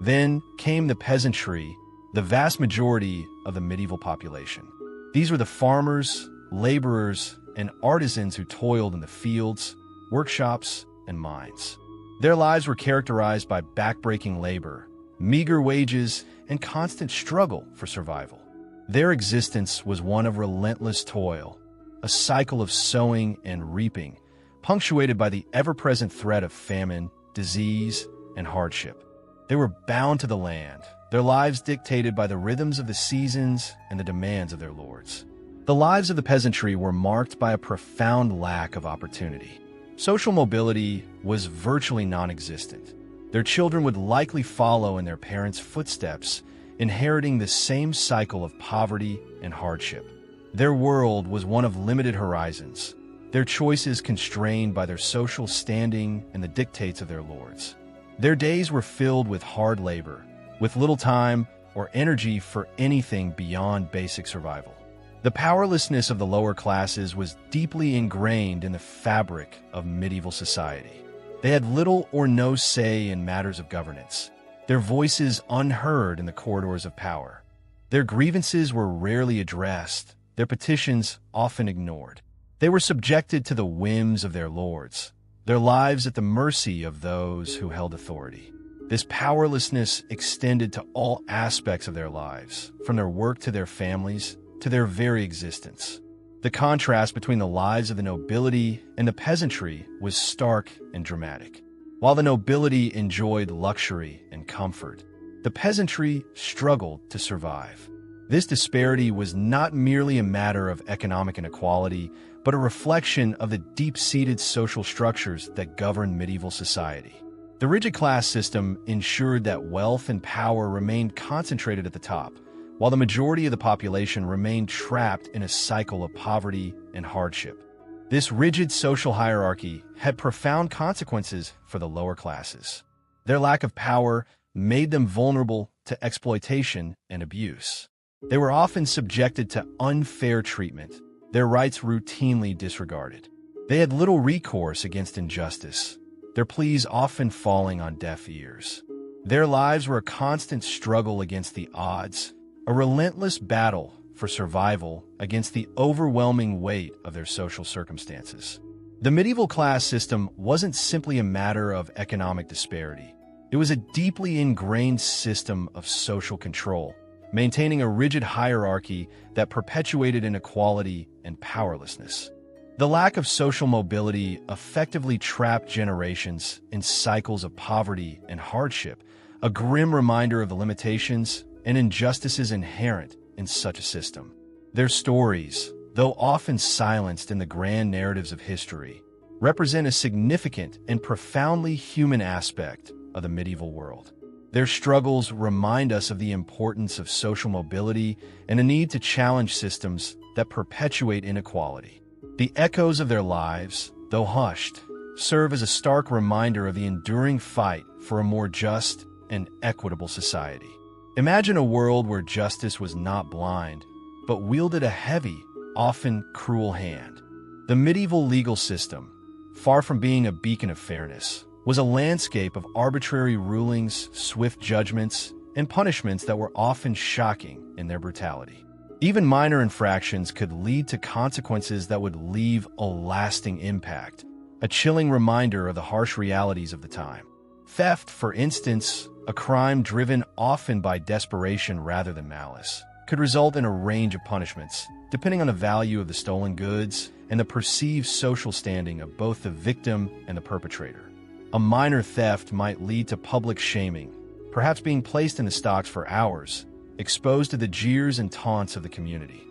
Then came the peasantry, the vast majority of the medieval population. These were the farmers, laborers, and artisans who toiled in the fields, workshops, and mines. Their lives were characterized by backbreaking labor, meager wages, and constant struggle for survival. Their existence was one of relentless toil, a cycle of sowing and reaping, punctuated by the ever-present threat of famine, disease, and hardship. They were bound to the land, their lives dictated by the rhythms of the seasons and the demands of their lords. The lives of the peasantry were marked by a profound lack of opportunity. Social mobility was virtually non-existent. Their children would likely follow in their parents' footsteps, inheriting the same cycle of poverty and hardship. Their world was one of limited horizons, their choices constrained by their social standing and the dictates of their lords. Their days were filled with hard labor, with little time or energy for anything beyond basic survival. The powerlessness of the lower classes was deeply ingrained in the fabric of medieval society. They had little or no say in matters of governance, their voices unheard in the corridors of power. Their grievances were rarely addressed, their petitions often ignored. They were subjected to the whims of their lords, their lives at the mercy of those who held authority. This powerlessness extended to all aspects of their lives, from their work to their families, to their very existence. The contrast between the lives of the nobility and the peasantry was stark and dramatic. While the nobility enjoyed luxury and comfort, the peasantry struggled to survive. This disparity was not merely a matter of economic inequality, but a reflection of the deep-seated social structures that governed medieval society. The rigid class system ensured that wealth and power remained concentrated at the top, while the majority of the population remained trapped in a cycle of poverty and hardship. This rigid social hierarchy had profound consequences for the lower classes. Their lack of power made them vulnerable to exploitation and abuse. They were often subjected to unfair treatment, their rights routinely disregarded. They had little recourse against injustice, their pleas often falling on deaf ears. Their lives were a constant struggle against the odds, a relentless battle for survival against the overwhelming weight of their social circumstances. The medieval class system wasn't simply a matter of economic disparity. It was a deeply ingrained system of social control, maintaining a rigid hierarchy that perpetuated inequality and powerlessness. The lack of social mobility effectively trapped generations in cycles of poverty and hardship, a grim reminder of the limitations and injustices inherent in such a system. Their stories, though often silenced in the grand narratives of history, represent a significant and profoundly human aspect of the medieval world. Their struggles remind us of the importance of social mobility and a need to challenge systems that perpetuate inequality. The echoes of their lives, though hushed, serve as a stark reminder of the enduring fight for a more just and equitable society. Imagine a world where justice was not blind, but wielded a heavy, often cruel hand. The medieval legal system, far from being a beacon of fairness, was a landscape of arbitrary rulings, swift judgments, and punishments that were often shocking in their brutality. Even minor infractions could lead to consequences that would leave a lasting impact, a chilling reminder of the harsh realities of the time. Theft, for instance, a crime driven often by desperation rather than malice, could result in a range of punishments, depending on the value of the stolen goods and the perceived social standing of both the victim and the perpetrator. A minor theft might lead to public shaming, perhaps being placed in the stocks for hours, exposed to the jeers and taunts of the community.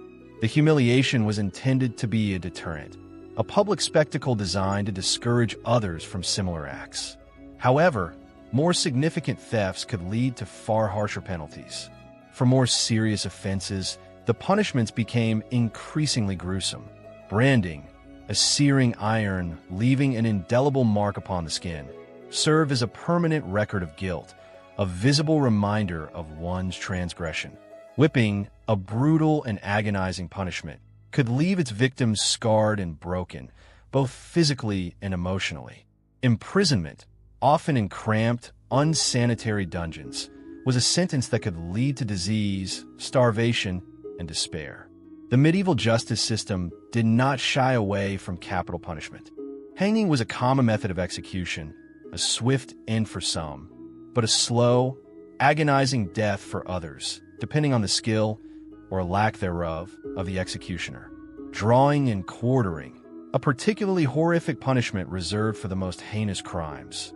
The humiliation was intended to be a deterrent, a public spectacle designed to discourage others from similar acts. However, more significant thefts could lead to far harsher penalties. For more serious offenses, the punishments became increasingly gruesome. Branding, a searing iron leaving an indelible mark upon the skin, served as a permanent record of guilt, a visible reminder of one's transgression. Whipping, a brutal and agonizing punishment, could leave its victims scarred and broken, both physically and emotionally. Imprisonment, often in cramped, unsanitary dungeons, was a sentence that could lead to disease, starvation, and despair. The medieval justice system did not shy away from capital punishment. Hanging was a common method of execution, a swift end for some, but a slow, agonizing death for others, depending on the skill, or lack thereof, of the executioner. Drawing and quartering, a particularly horrific punishment reserved for the most heinous crimes,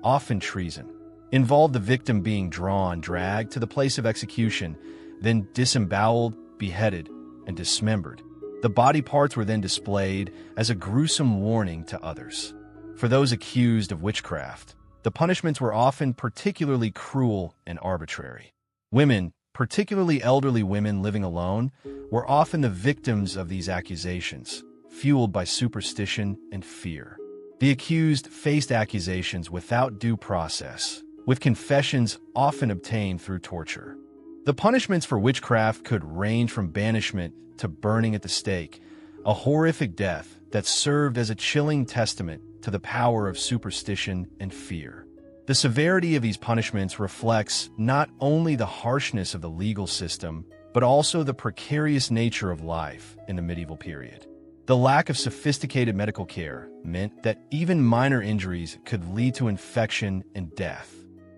often treason, involved the victim being dragged to the place of execution, then disemboweled, beheaded, and dismembered. The body parts were then displayed as a gruesome warning to others. For those accused of witchcraft, the punishments were often particularly cruel and arbitrary. Women, particularly elderly women living alone, were often the victims of these accusations, fueled by superstition and fear. The accused faced accusations without due process, with confessions often obtained through torture. The punishments for witchcraft could range from banishment to burning at the stake, a horrific death that served as a chilling testament to the power of superstition and fear. The severity of these punishments reflects not only the harshness of the legal system, but also the precarious nature of life in the medieval period. The lack of sophisticated medical care meant that even minor injuries could lead to infection and death.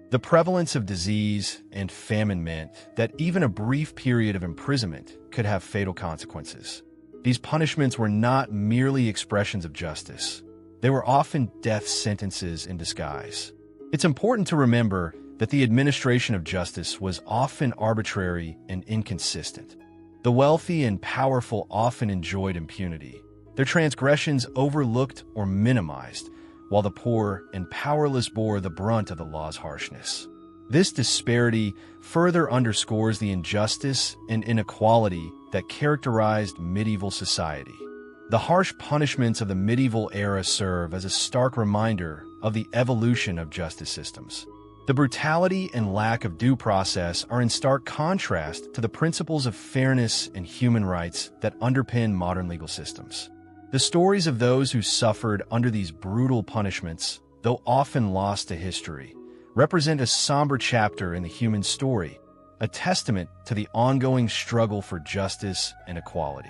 The prevalence of disease and famine meant that even a brief period of imprisonment could have fatal consequences. These punishments were not merely expressions of justice. They were often death sentences in disguise. It's important to remember that the administration of justice was often arbitrary and inconsistent. The wealthy and powerful often enjoyed impunity, their transgressions overlooked or minimized, while the poor and powerless bore the brunt of the law's harshness. This disparity further underscores the injustice and inequality that characterized medieval society. The harsh punishments of the medieval era serve as a stark reminder of the evolution of justice systems. The brutality and lack of due process are in stark contrast to the principles of fairness and human rights that underpin modern legal systems. The stories of those who suffered under these brutal punishments, though often lost to history, represent a somber chapter in the human story, a testament to the ongoing struggle for justice and equality.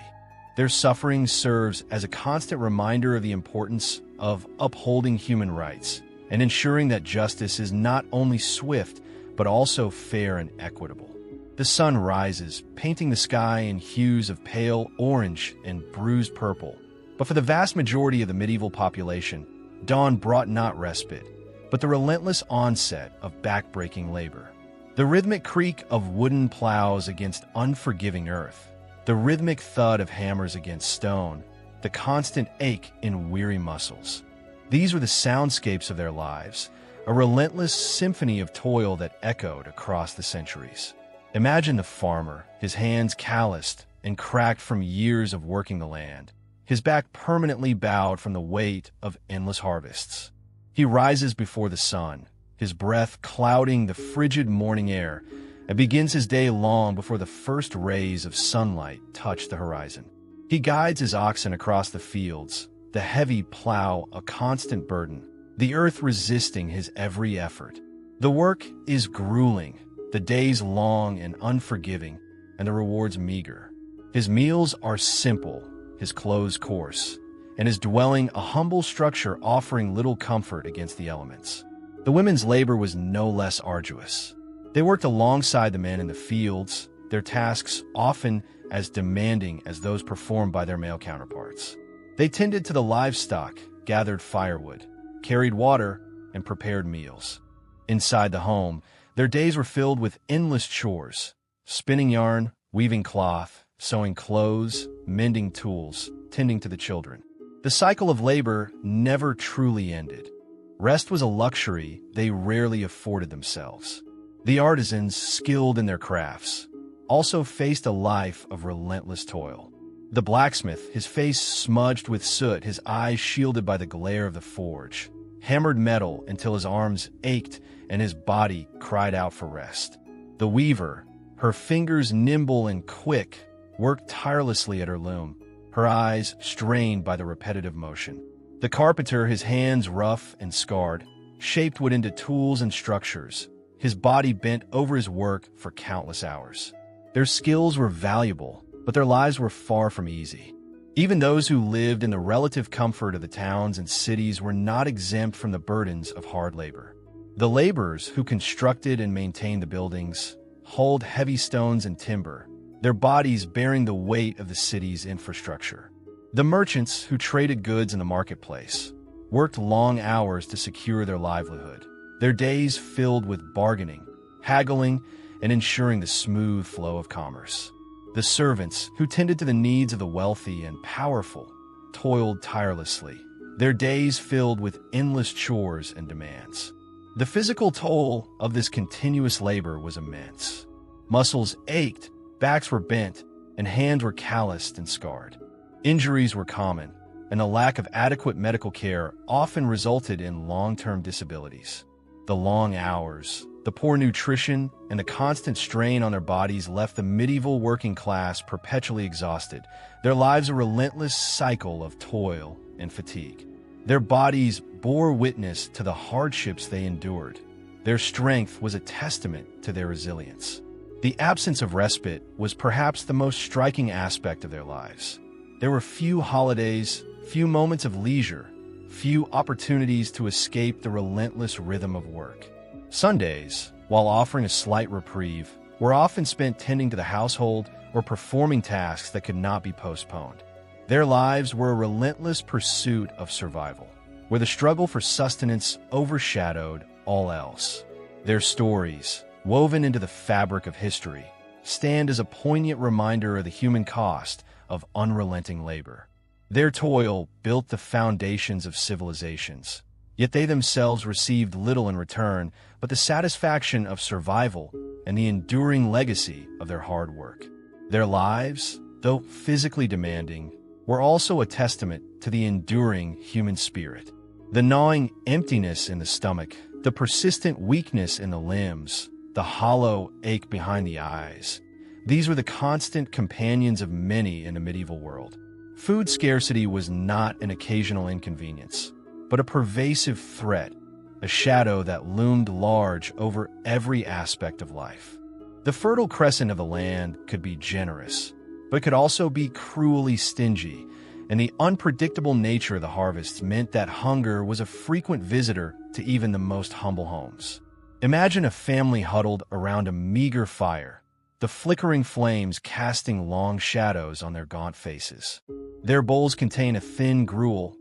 Their suffering serves as a constant reminder of the importance of upholding human rights and ensuring that justice is not only swift, but also fair and equitable. The sun rises, painting the sky in hues of pale orange and bruised purple. But for the vast majority of the medieval population, dawn brought not respite, but the relentless onset of back-breaking labor. The rhythmic creak of wooden plows against unforgiving earth, the rhythmic thud of hammers against stone, the constant ache in weary muscles. These were the soundscapes of their lives, a relentless symphony of toil that echoed across the centuries. Imagine the farmer, his hands calloused and cracked from years of working the land, his back permanently bowed from the weight of endless harvests. He rises before the sun, his breath clouding the frigid morning air, and begins his day long before the first rays of sunlight touch the horizon. He guides his oxen across the fields, the heavy plow a constant burden, the earth resisting his every effort. The work is grueling, the days long and unforgiving, and the rewards meager. His meals are simple, his clothes coarse, and his dwelling a humble structure offering little comfort against the elements. The women's labor was no less arduous. They worked alongside the men in the fields, their tasks often as demanding as those performed by their male counterparts. They tended to the livestock, gathered firewood, carried water, and prepared meals. Inside the home, their days were filled with endless chores: spinning yarn, weaving cloth, sewing clothes, mending tools, tending to the children. The cycle of labor never truly ended. Rest was a luxury they rarely afforded themselves. The artisans, skilled in their crafts, also faced a life of relentless toil. The blacksmith, his face smudged with soot, his eyes shielded by the glare of the forge, hammered metal until his arms ached and his body cried out for rest. The weaver, her fingers nimble and quick, worked tirelessly at her loom, her eyes strained by the repetitive motion. The carpenter, his hands rough and scarred, shaped wood into tools and structures, his body bent over his work for countless hours. Their skills were valuable, but their lives were far from easy. Even those who lived in the relative comfort of the towns and cities were not exempt from the burdens of hard labor. The laborers who constructed and maintained the buildings hauled heavy stones and timber, their bodies bearing the weight of the city's infrastructure. The merchants who traded goods in the marketplace worked long hours to secure their livelihood, their days filled with bargaining, haggling, and ensuring the smooth flow of commerce. The servants who tended to the needs of the wealthy and powerful toiled tirelessly, their days filled with endless chores and demands. The physical toll of this continuous labor was immense. Muscles ached, backs were bent, and hands were calloused and scarred. Injuries were common, and the lack of adequate medical care often resulted in long-term disabilities. The long hours, the poor nutrition, and the constant strain on their bodies left the medieval working class perpetually exhausted, their lives a relentless cycle of toil and fatigue. Their bodies bore witness to the hardships they endured. Their strength was a testament to their resilience. The absence of respite was perhaps the most striking aspect of their lives. There were few holidays, few moments of leisure, few opportunities to escape the relentless rhythm of work. Sundays, while offering a slight reprieve, were often spent tending to the household or performing tasks that could not be postponed. Their lives were a relentless pursuit of survival, where the struggle for sustenance overshadowed all else. Their stories, woven into the fabric of history, stand as a poignant reminder of the human cost of unrelenting labor. Their toil built the foundations of civilizations, yet they themselves received little in return but the satisfaction of survival and the enduring legacy of their hard work. Their lives, though physically demanding, were also a testament to the enduring human spirit. The gnawing emptiness in the stomach, the persistent weakness in the limbs, the hollow ache behind the eyes. These were the constant companions of many in the medieval world. Food scarcity was not an occasional inconvenience, but a pervasive threat, a shadow that loomed large over every aspect of life. The fertile crescent of the land could be generous, but could also be cruelly stingy, and the unpredictable nature of the harvests meant that hunger was a frequent visitor to even the most humble homes. Imagine a family huddled around a meager fire, the flickering flames casting long shadows on their gaunt faces. Their bowls contain a thin gruel,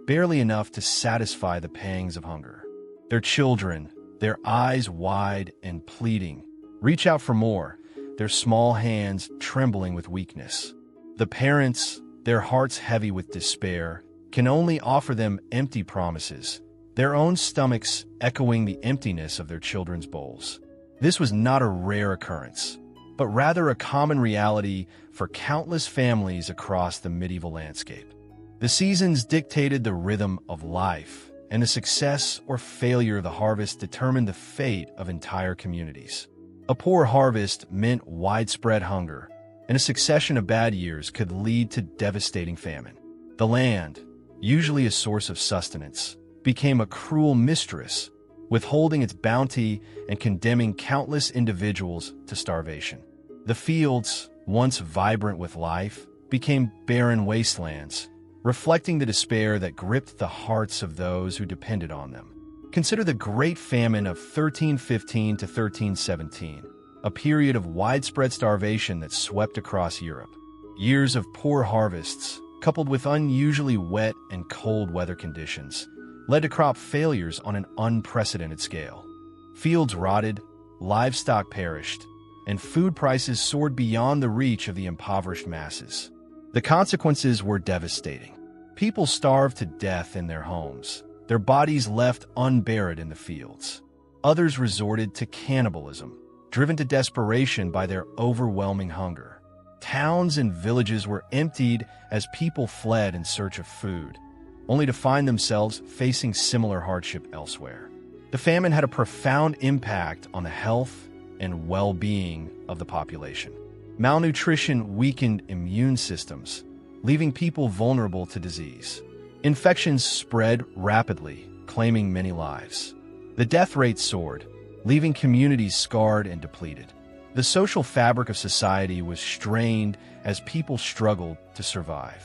barely enough to satisfy the pangs of hunger. Their children, their eyes wide and pleading, reach out for more, their small hands trembling with weakness. The parents, their hearts heavy with despair, can only offer them empty promises, their own stomachs echoing the emptiness of their children's bowls. This was not a rare occurrence, but rather a common reality for countless families across the medieval landscape. The seasons dictated the rhythm of life, and the success or failure of the harvest determined the fate of entire communities. A poor harvest meant widespread hunger, and a succession of bad years could lead to devastating famine. The land, usually a source of sustenance, became a cruel mistress, withholding its bounty and condemning countless individuals to starvation. The fields, once vibrant with life, became barren wastelands, reflecting the despair that gripped the hearts of those who depended on them. Consider the Great Famine of 1315 to 1317, a period of widespread starvation that swept across Europe. Years of poor harvests, coupled with unusually wet and cold weather conditions, led to crop failures on an unprecedented scale. Fields rotted, livestock perished, and food prices soared beyond the reach of the impoverished masses. The consequences were devastating. People starved to death in their homes, their bodies left unburied in the fields. Others resorted to cannibalism, driven to desperation by their overwhelming hunger. Towns and villages were emptied as people fled in search of food, only to find themselves facing similar hardship elsewhere. The famine had a profound impact on the health and well-being of the population. Malnutrition weakened immune systems, leaving people vulnerable to disease. Infections spread rapidly, claiming many lives. The death rate soared, leaving communities scarred and depleted. The social fabric of society was strained as people struggled to survive.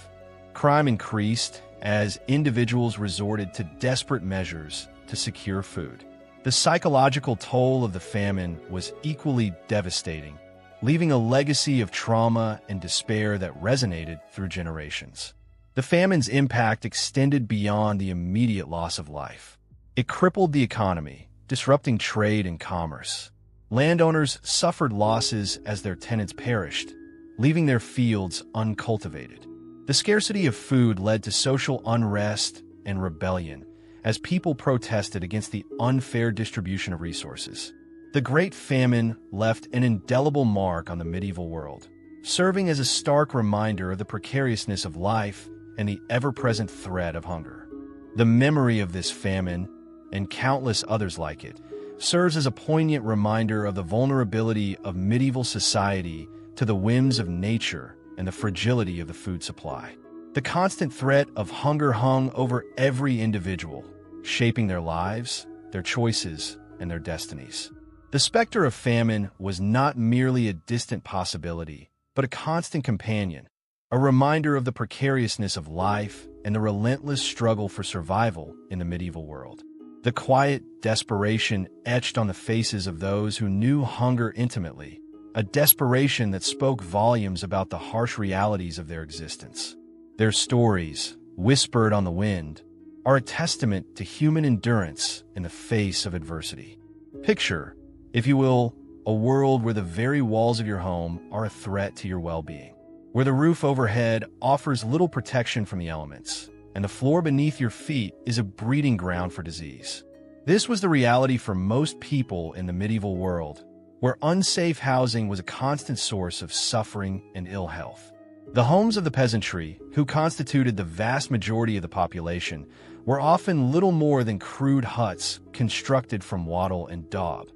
Crime increased as individuals resorted to desperate measures to secure food. The psychological toll of the famine was equally devastating, leaving a legacy of trauma and despair that resonated through generations. The famine's impact extended beyond the immediate loss of life. It crippled the economy, disrupting trade and commerce. Landowners suffered losses as their tenants perished, leaving their fields uncultivated. The scarcity of food led to social unrest and rebellion as people protested against the unfair distribution of resources. The Great Famine left an indelible mark on the medieval world, serving as a stark reminder of the precariousness of life and the ever-present threat of hunger. The memory of this famine, and countless others like it, serves as a poignant reminder of the vulnerability of medieval society to the whims of nature and the fragility of the food supply. The constant threat of hunger hung over every individual, shaping their lives, their choices, and their destinies. The specter of famine was not merely a distant possibility, but a constant companion, a reminder of the precariousness of life and the relentless struggle for survival in the medieval world. The quiet desperation etched on the faces of those who knew hunger intimately, a desperation that spoke volumes about the harsh realities of their existence. Their stories, whispered on the wind, are a testament to human endurance in the face of adversity. Picture, if you will, a world where the very walls of your home are a threat to your well-being, where the roof overhead offers little protection from the elements, and the floor beneath your feet is a breeding ground for disease. This was the reality for most people in the medieval world, where unsafe housing was a constant source of suffering and ill health. The homes of the peasantry, who constituted the vast majority of the population, were often little more than crude huts constructed from wattle and daub,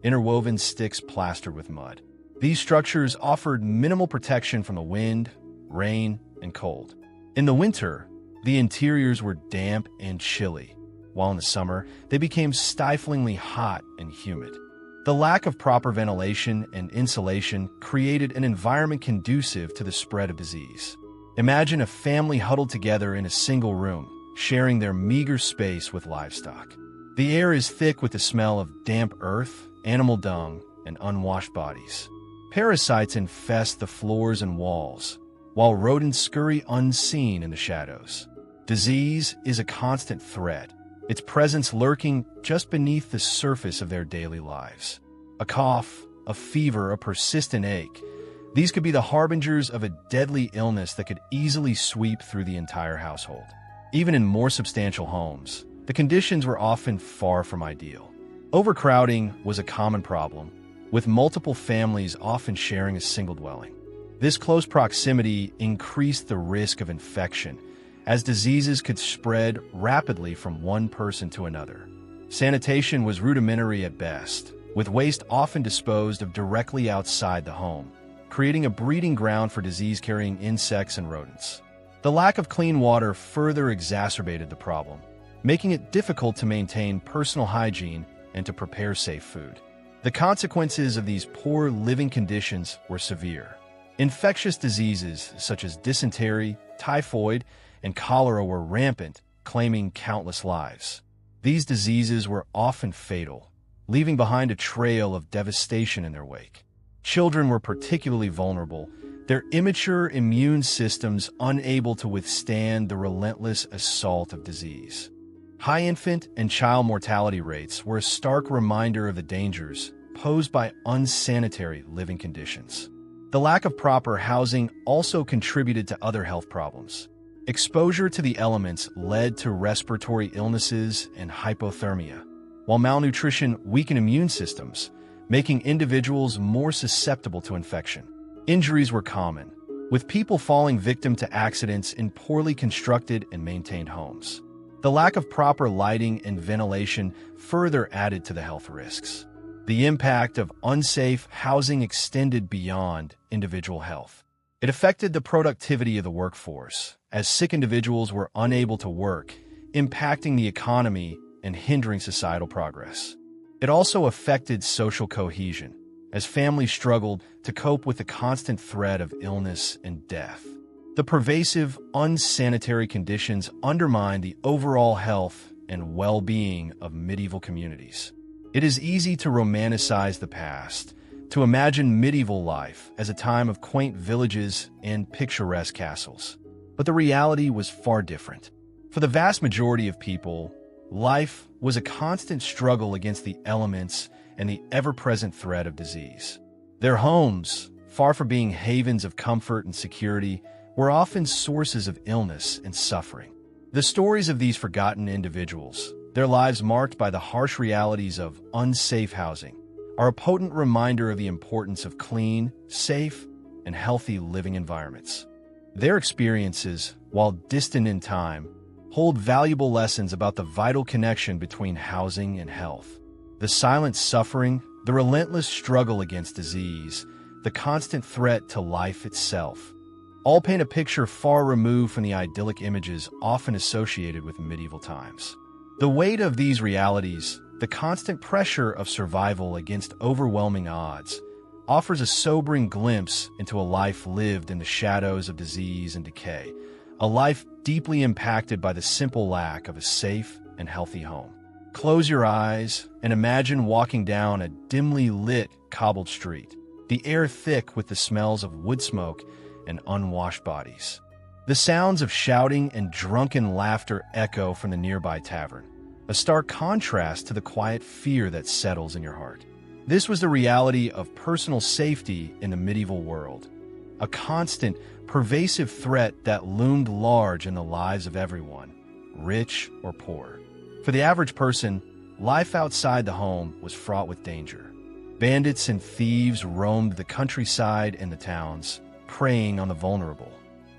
interwoven sticks plastered with mud. These structures offered minimal protection from the wind, rain, and cold. In the winter, the interiors were damp and chilly, while in the summer, they became stiflingly hot and humid. The lack of proper ventilation and insulation created an environment conducive to the spread of disease. Imagine a family huddled together in a single room, sharing their meager space with livestock. The air is thick with the smell of damp earth, animal dung, and unwashed bodies. Parasites infest the floors and walls, while rodents scurry unseen in the shadows. Disease is a constant threat, its presence lurking just beneath the surface of their daily lives. A cough, a fever, a persistent ache. These could be the harbingers of a deadly illness that could easily sweep through the entire household. Even in more substantial homes, the conditions were often far from ideal. Overcrowding was a common problem, with multiple families often sharing a single dwelling. This close proximity increased the risk of infection, as diseases could spread rapidly from one person to another. Sanitation was rudimentary at best, with waste often disposed of directly outside the home, creating a breeding ground for disease-carrying insects and rodents. The lack of clean water further exacerbated the problem, making it difficult to maintain personal hygiene and to prepare safe food. The consequences of these poor living conditions were severe. Infectious diseases such as dysentery, typhoid, and cholera were rampant, claiming countless lives. These diseases were often fatal, leaving behind a trail of devastation in their wake. Children were particularly vulnerable, their immature immune systems unable to withstand the relentless assault of disease. High infant and child mortality rates were a stark reminder of the dangers posed by unsanitary living conditions. The lack of proper housing also contributed to other health problems. Exposure to the elements led to respiratory illnesses and hypothermia, while malnutrition weakened immune systems, making individuals more susceptible to infection. Injuries were common, with people falling victim to accidents in poorly constructed and maintained homes. The lack of proper lighting and ventilation further added to the health risks. The impact of unsafe housing extended beyond individual health. It affected the productivity of the workforce, as sick individuals were unable to work, impacting the economy and hindering societal progress. It also affected social cohesion, as families struggled to cope with the constant threat of illness and death. The pervasive, unsanitary conditions undermined the overall health and well-being of medieval communities. It is easy to romanticize the past, to imagine medieval life as a time of quaint villages and picturesque castles. But the reality was far different. For the vast majority of people, life was a constant struggle against the elements and the ever-present threat of disease. Their homes, far from being havens of comfort and security, were often sources of illness and suffering. The stories of these forgotten individuals, their lives marked by the harsh realities of unsafe housing, are a potent reminder of the importance of clean, safe, and healthy living environments. Their experiences, while distant in time, hold valuable lessons about the vital connection between housing and health. The silent suffering, the relentless struggle against disease, the constant threat to life itself, all paint a picture far removed from the idyllic images often associated with medieval times. The weight of these realities, the constant pressure of survival against overwhelming odds, offers a sobering glimpse into a life lived in the shadows of disease and decay, a life deeply impacted by the simple lack of a safe and healthy home. Close your eyes and imagine walking down a dimly lit, cobbled street, the air thick with the smells of wood smoke and unwashed bodies. The sounds of shouting and drunken laughter echo from the nearby tavern, a stark contrast to the quiet fear that settles in your heart. This was the reality of personal safety in the medieval world, a constant, pervasive threat that loomed large in the lives of everyone, rich or poor. For the average person, life outside the home was fraught with danger. Bandits and thieves roamed the countryside and the towns, preying on the vulnerable.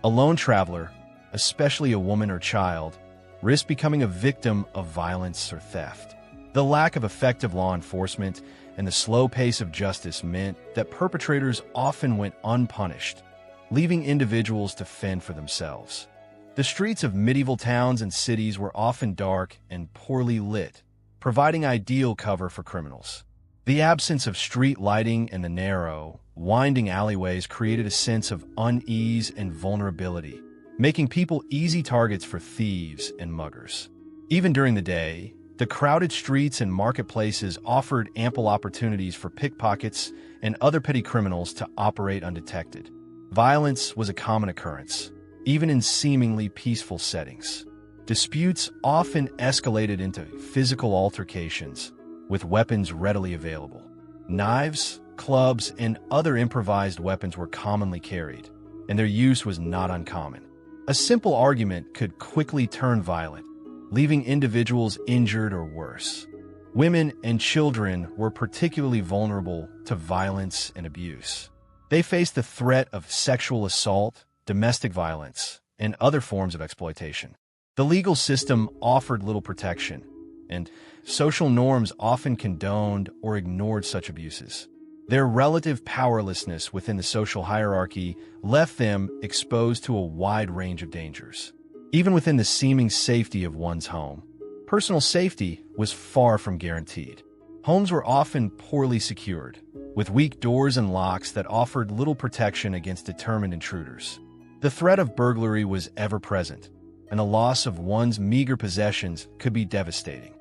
A lone traveler, especially a woman or child, risked becoming a victim of violence or theft. The lack of effective law enforcement and the slow pace of justice meant that perpetrators often went unpunished, leaving individuals to fend for themselves. The streets of medieval towns and cities were often dark and poorly lit, providing ideal cover for criminals. The absence of street lighting and the narrow, winding alleyways created a sense of unease and vulnerability, making people easy targets for thieves and muggers. Even during the day, the crowded streets and marketplaces offered ample opportunities for pickpockets and other petty criminals to operate undetected. Violence was a common occurrence, even in seemingly peaceful settings. Disputes often escalated into physical altercations, with weapons readily available. Knives, clubs, and other improvised weapons were commonly carried, and their use was not uncommon. A simple argument could quickly turn violent, leaving individuals injured or worse. Women and children were particularly vulnerable to violence and abuse. They faced the threat of sexual assault, domestic violence, and other forms of exploitation. The legal system offered little protection, and social norms often condoned or ignored such abuses. Their relative powerlessness within the social hierarchy left them exposed to a wide range of dangers. Even within the seeming safety of one's home, personal safety was far from guaranteed. Homes were often poorly secured, with weak doors and locks that offered little protection against determined intruders. The threat of burglary was ever present, and the loss of one's meager possessions could be devastating.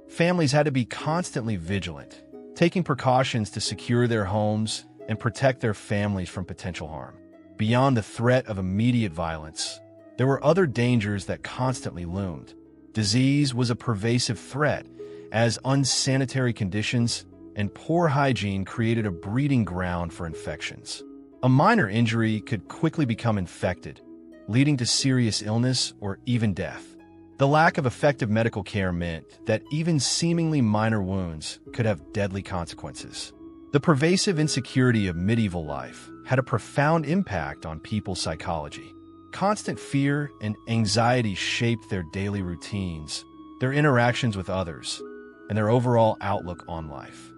Families had to be constantly vigilant, taking precautions to secure their homes and protect their families from potential harm. Beyond the threat of immediate violence, there were other dangers that constantly loomed. Disease was a pervasive threat, as unsanitary conditions and poor hygiene created a breeding ground for infections. A minor injury could quickly become infected, leading to serious illness or even death. The lack of effective medical care meant that even seemingly minor wounds could have deadly consequences. The pervasive insecurity of medieval life had a profound impact on people's psychology. Constant fear and anxiety shaped their daily routines, their interactions with others, and their overall outlook on life.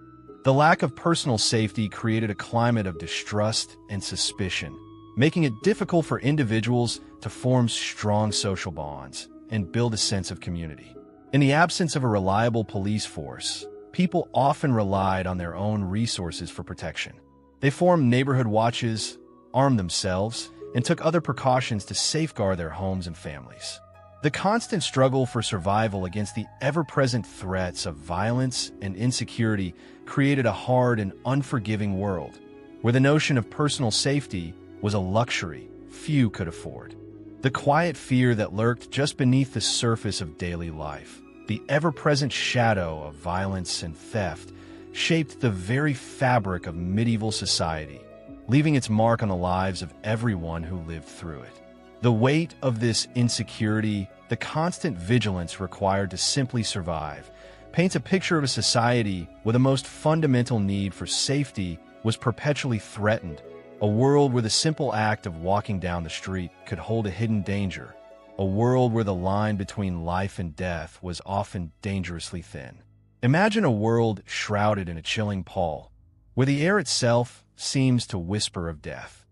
The lack of personal safety created a climate of distrust and suspicion, making it difficult for individuals to form strong social bonds and build a sense of community. In the absence of a reliable police force, people often relied on their own resources for protection. They formed neighborhood watches, armed themselves, and took other precautions to safeguard their homes and families. The constant struggle for survival against the ever-present threats of violence and insecurity created a hard and unforgiving world, where the notion of personal safety was a luxury few could afford. The quiet fear that lurked just beneath the surface of daily life, the ever-present shadow of violence and theft, shaped the very fabric of medieval society, leaving its mark on the lives of everyone who lived through it. The weight of this insecurity, the constant vigilance required to simply survive, paints a picture of a society where the most fundamental need for safety was perpetually threatened, a world where the simple act of walking down the street could hold a hidden danger, a world where the line between life and death was often dangerously thin. Imagine a world shrouded in a chilling pall, where the air itself seems to whisper of death.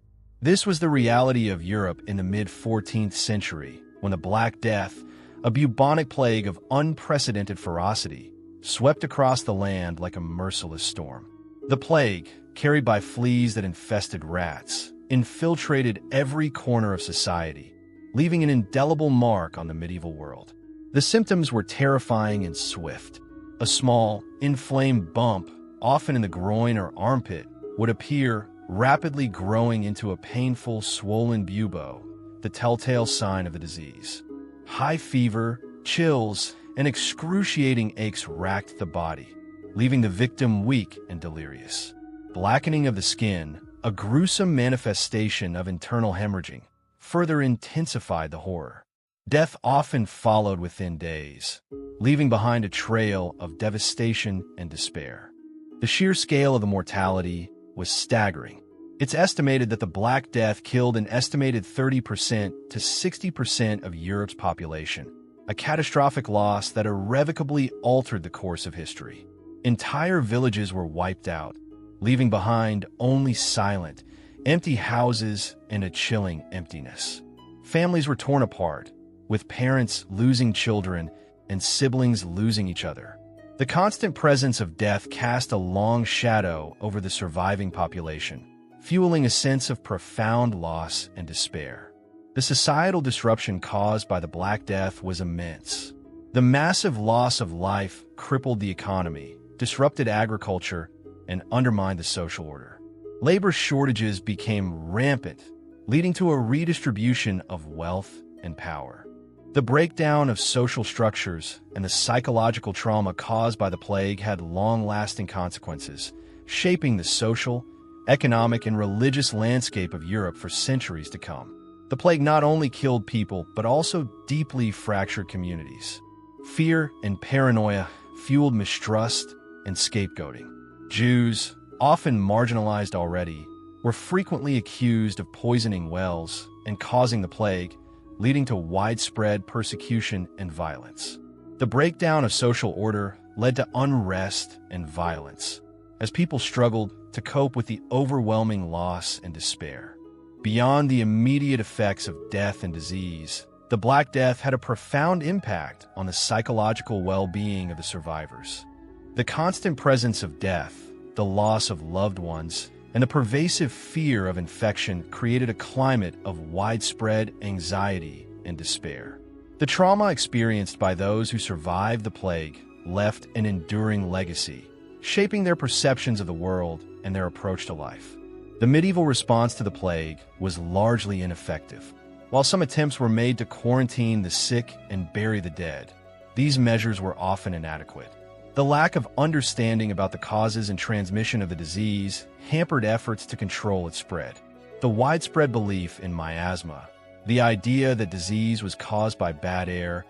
This was the reality of Europe in the mid-14th century, when the Black Death, a bubonic plague of unprecedented ferocity, swept across the land like a merciless storm. The plague, carried by fleas that infested rats, infiltrated every corner of society, leaving an indelible mark on the medieval world. The symptoms were terrifying and swift. A small, inflamed bump, often in the groin or armpit, would appear, rapidly growing into a painful, swollen bubo, the telltale sign of the disease. High fever, chills, and excruciating aches racked the body, leaving the victim weak and delirious. Blackening of the skin, a gruesome manifestation of internal hemorrhaging, further intensified the horror. Death often followed within days, leaving behind a trail of devastation and despair. The sheer scale of the mortality was staggering. It's estimated that the Black Death killed an estimated 30% to 60% of Europe's population, a catastrophic loss that irrevocably altered the course of history. Entire villages were wiped out, leaving behind only silent, empty houses and a chilling emptiness. Families were torn apart, with parents losing children and siblings losing each other. The constant presence of death cast a long shadow over the surviving population, fueling a sense of profound loss and despair. The societal disruption caused by the Black Death was immense. The massive loss of life crippled the economy, disrupted agriculture, and undermined the social order. Labor shortages became rampant, leading to a redistribution of wealth and power. The breakdown of social structures and the psychological trauma caused by the plague had long-lasting consequences, shaping the social, economic, and religious landscape of Europe for centuries to come. The plague not only killed people, but also deeply fractured communities. Fear and paranoia fueled mistrust and scapegoating. Jews, often marginalized already, were frequently accused of poisoning wells and causing the plague, leading to widespread persecution and violence. The breakdown of social order led to unrest and violence, as people struggled to cope with the overwhelming loss and despair. Beyond the immediate effects of death and disease, the Black Death had a profound impact on the psychological well-being of the survivors. The constant presence of death, the loss of loved ones, and the pervasive fear of infection created a climate of widespread anxiety and despair. The trauma experienced by those who survived the plague left an enduring legacy, shaping their perceptions of the world and their approach to life. The medieval response to the plague was largely ineffective. While some attempts were made to quarantine the sick and bury the dead, these measures were often inadequate. The lack of understanding about the causes and transmission of the disease hampered efforts to control its spread. The widespread belief in miasma, the idea that disease was caused by bad air,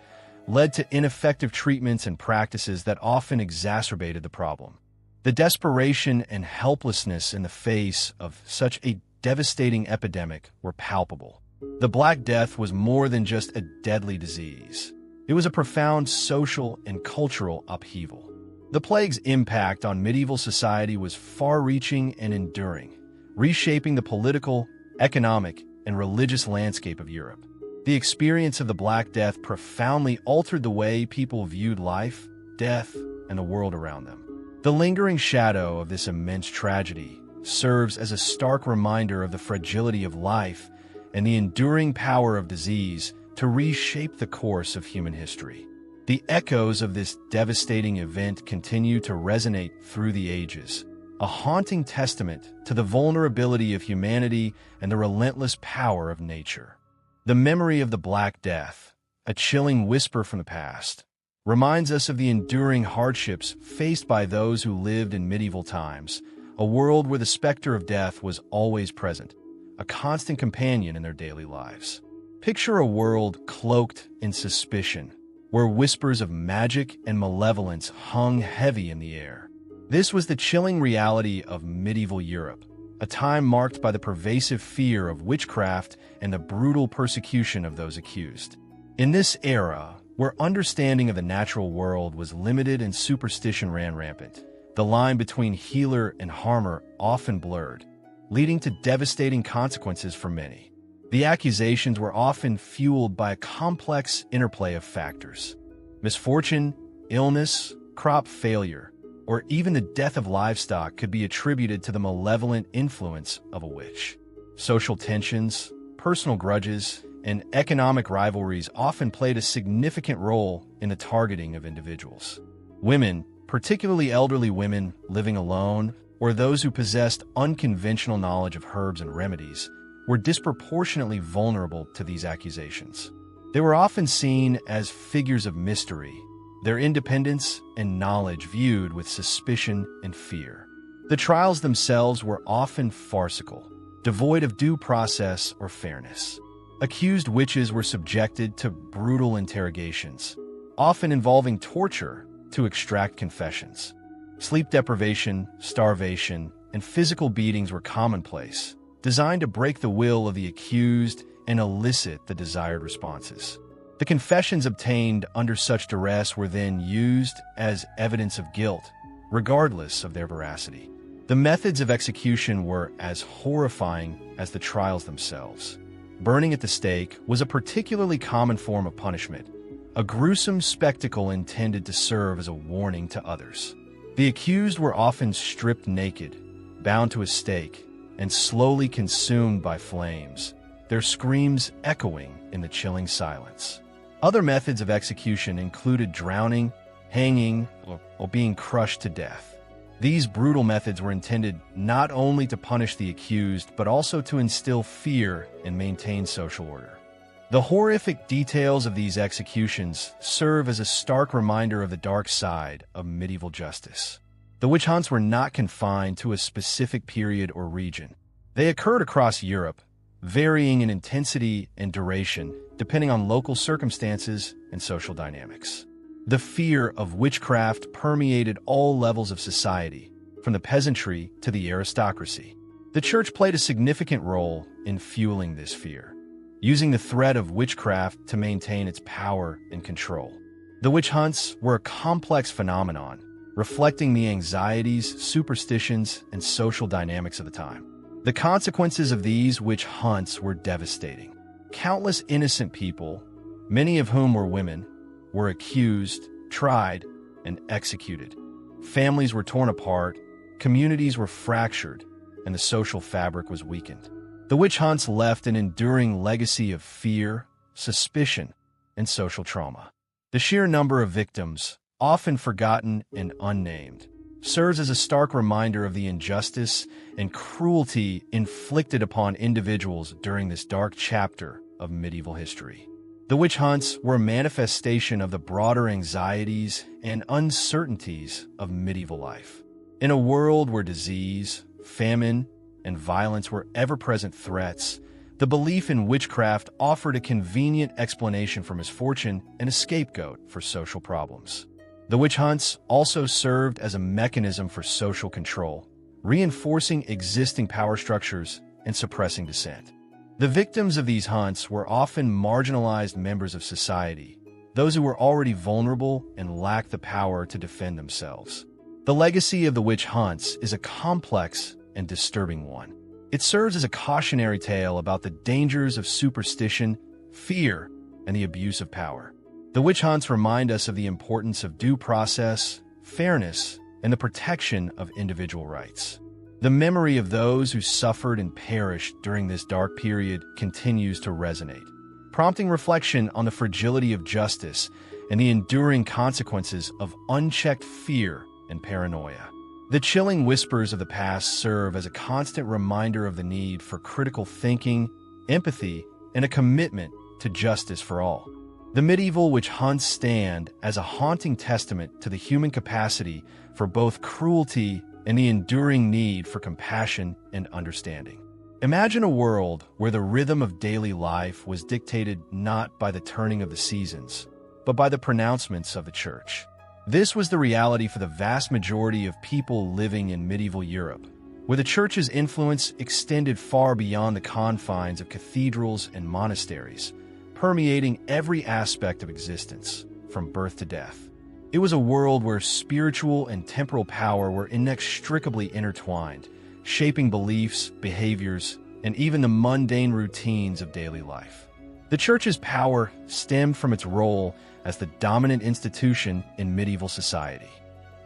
led to ineffective treatments and practices that often exacerbated the problem. The desperation and helplessness in the face of such a devastating epidemic were palpable. The Black Death was more than just a deadly disease. It was a profound social and cultural upheaval. The plague's impact on medieval society was far-reaching and enduring, reshaping the political, economic, and religious landscape of Europe. The experience of the Black Death profoundly altered the way people viewed life, death, and the world around them. The lingering shadow of this immense tragedy serves as a stark reminder of the fragility of life and the enduring power of disease to reshape the course of human history. The echoes of this devastating event continue to resonate through the ages, a haunting testament to the vulnerability of humanity and the relentless power of nature. The memory of the Black Death, a chilling whisper from the past, reminds us of the enduring hardships faced by those who lived in medieval times, a world where the specter of death was always present, a constant companion in their daily lives. Picture a world cloaked in suspicion, where whispers of magic and malevolence hung heavy in the air. This was the chilling reality of medieval Europe, a time marked by the pervasive fear of witchcraft and the brutal persecution of those accused. In this era, where understanding of the natural world was limited and superstition ran rampant, the line between healer and harmer often blurred, leading to devastating consequences for many. The accusations were often fueled by a complex interplay of factors: misfortune, illness, crop failure, or even the death of livestock could be attributed to the malevolent influence of a witch. Social tensions, personal grudges, and economic rivalries often played a significant role in the targeting of individuals. Women, particularly elderly women living alone, or those who possessed unconventional knowledge of herbs and remedies, were disproportionately vulnerable to these accusations. They were often seen as figures of mystery, their independence and knowledge viewed with suspicion and fear. The trials themselves were often farcical, devoid of due process or fairness. Accused witches were subjected to brutal interrogations, often involving torture to extract confessions. Sleep deprivation, starvation, and physical beatings were commonplace, designed to break the will of the accused and elicit the desired responses. The confessions obtained under such duress were then used as evidence of guilt, regardless of their veracity. The methods of execution were as horrifying as the trials themselves. Burning at the stake was a particularly common form of punishment, a gruesome spectacle intended to serve as a warning to others. The accused were often stripped naked, bound to a stake, and slowly consumed by flames, their screams echoing in the chilling silence. Other methods of execution included drowning, hanging, or being crushed to death. These brutal methods were intended not only to punish the accused, but also to instill fear and maintain social order. The horrific details of these executions serve as a stark reminder of the dark side of medieval justice. The witch hunts were not confined to a specific period or region. They occurred across Europe, varying in intensity and duration depending on local circumstances and social dynamics. The fear of witchcraft permeated all levels of society, from the peasantry to the aristocracy. The church played a significant role in fueling this fear, using the threat of witchcraft to maintain its power and control. The witch hunts were a complex phenomenon, reflecting the anxieties, superstitions, and social dynamics of the time. The consequences of these witch hunts were devastating. Countless innocent people, many of whom were women, were accused, tried, and executed. Families were torn apart, communities were fractured, and the social fabric was weakened. The witch hunts left an enduring legacy of fear, suspicion, and social trauma. The sheer number of victims, often forgotten and unnamed, serves as a stark reminder of the injustice and cruelty inflicted upon individuals during this dark chapter of medieval history. The witch hunts were a manifestation of the broader anxieties and uncertainties of medieval life. In a world where disease, famine, and violence were ever-present threats, the belief in witchcraft offered a convenient explanation for misfortune and a scapegoat for social problems. The witch hunts also served as a mechanism for social control, reinforcing existing power structures and suppressing dissent. The victims of these hunts were often marginalized members of society, those who were already vulnerable and lacked the power to defend themselves. The legacy of the witch hunts is a complex and disturbing one. It serves as a cautionary tale about the dangers of superstition, fear, and the abuse of power. The witch hunts remind us of the importance of due process, fairness, and the protection of individual rights. The memory of those who suffered and perished during this dark period continues to resonate, prompting reflection on the fragility of justice and the enduring consequences of unchecked fear and paranoia. The chilling whispers of the past serve as a constant reminder of the need for critical thinking, empathy, and a commitment to justice for all. The medieval witch hunts stand as a haunting testament to the human capacity for both cruelty and the enduring need for compassion and understanding. Imagine a world where the rhythm of daily life was dictated not by the turning of the seasons, but by the pronouncements of the church. This was the reality for the vast majority of people living in medieval Europe, where the church's influence extended far beyond the confines of cathedrals and monasteries, permeating every aspect of existence, from birth to death. It was a world where spiritual and temporal power were inextricably intertwined, shaping beliefs, behaviors, and even the mundane routines of daily life. The church's power stemmed from its role as the dominant institution in medieval society.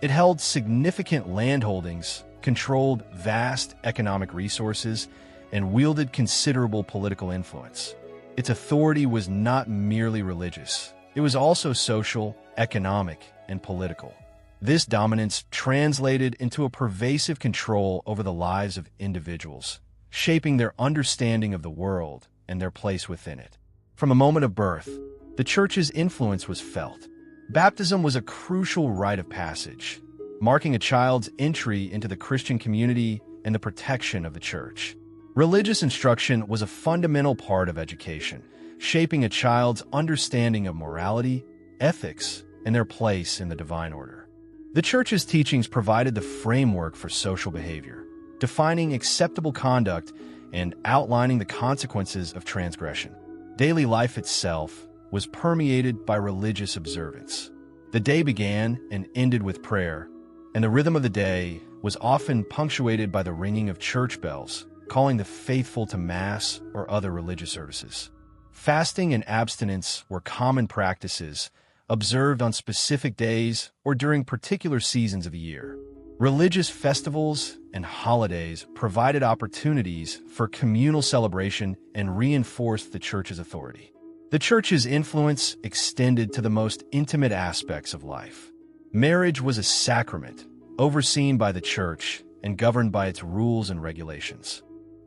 It held significant landholdings, controlled vast economic resources, and wielded considerable political influence. Its authority was not merely religious. It was also social, economic, and political. This dominance translated into a pervasive control over the lives of individuals, shaping their understanding of the world and their place within it. From the moment of birth, the Church's influence was felt. Baptism was a crucial rite of passage, marking a child's entry into the Christian community and the protection of the Church. Religious instruction was a fundamental part of education, shaping a child's understanding of morality, ethics, and their place in the divine order. The Church's teachings provided the framework for social behavior, defining acceptable conduct and outlining the consequences of transgression. Daily life itself was permeated by religious observance. The day began and ended with prayer, and the rhythm of the day was often punctuated by the ringing of church bells, calling the faithful to Mass or other religious services. Fasting and abstinence were common practices observed on specific days or during particular seasons of the year. Religious festivals and holidays provided opportunities for communal celebration and reinforced the Church's authority. The Church's influence extended to the most intimate aspects of life. Marriage was a sacrament, overseen by the Church and governed by its rules and regulations.